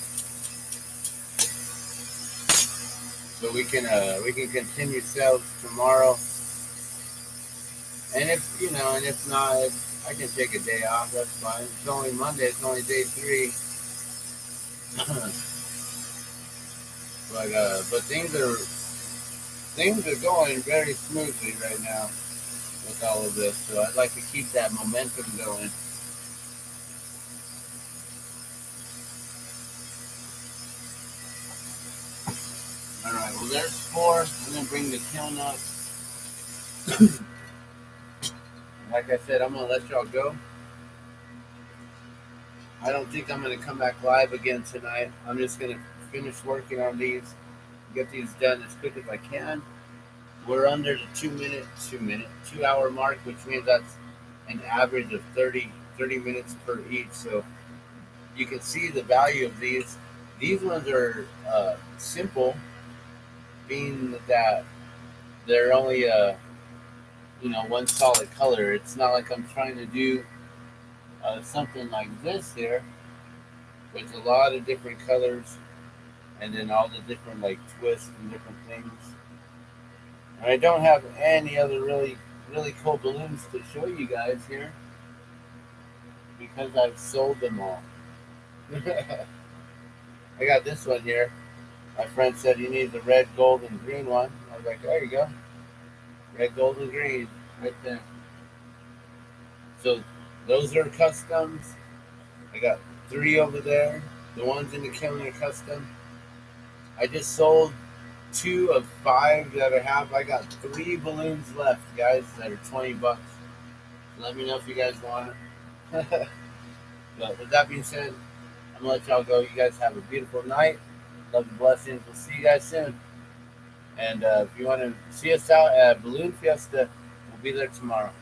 so we can continue sales tomorrow. And if not, I can take a day off. That's fine. It's only Monday. It's only day 3. But things are going very smoothly right now with all of this. So I'd like to keep that momentum going. All right. Well, there's 4. I'm gonna bring the kiln up. Like I said, I'm gonna let y'all go. I don't think I'm gonna come back live again tonight. I'm just gonna finish working on these, get these done as quick as I can. We're under the 2 hour mark, which means that's an average of 30 minutes per each. So you can see the value of these. These ones are simple, being that they're only one solid color. It's not like I'm trying to do something like this here with a lot of different colors, and then all the different like twists and different things. And I don't have any other really cool balloons to show you guys here because I've sold them all. I got this one here. My friend said he needs a red, gold, and green one. I was like, there you go. Red, gold, and green right there. So Those are customs. I got 3 over there. The ones in the kiln are custom. I just sold 2 of 5 that I have. I got 3 balloons left, guys, that are $20. Let me know if you guys want it. But with that being said, I'm gonna let y'all go. You guys have a beautiful night. Love and blessings. We'll see you guys soon. And if you want to see us out at Balloon Fiesta, we'll be there tomorrow.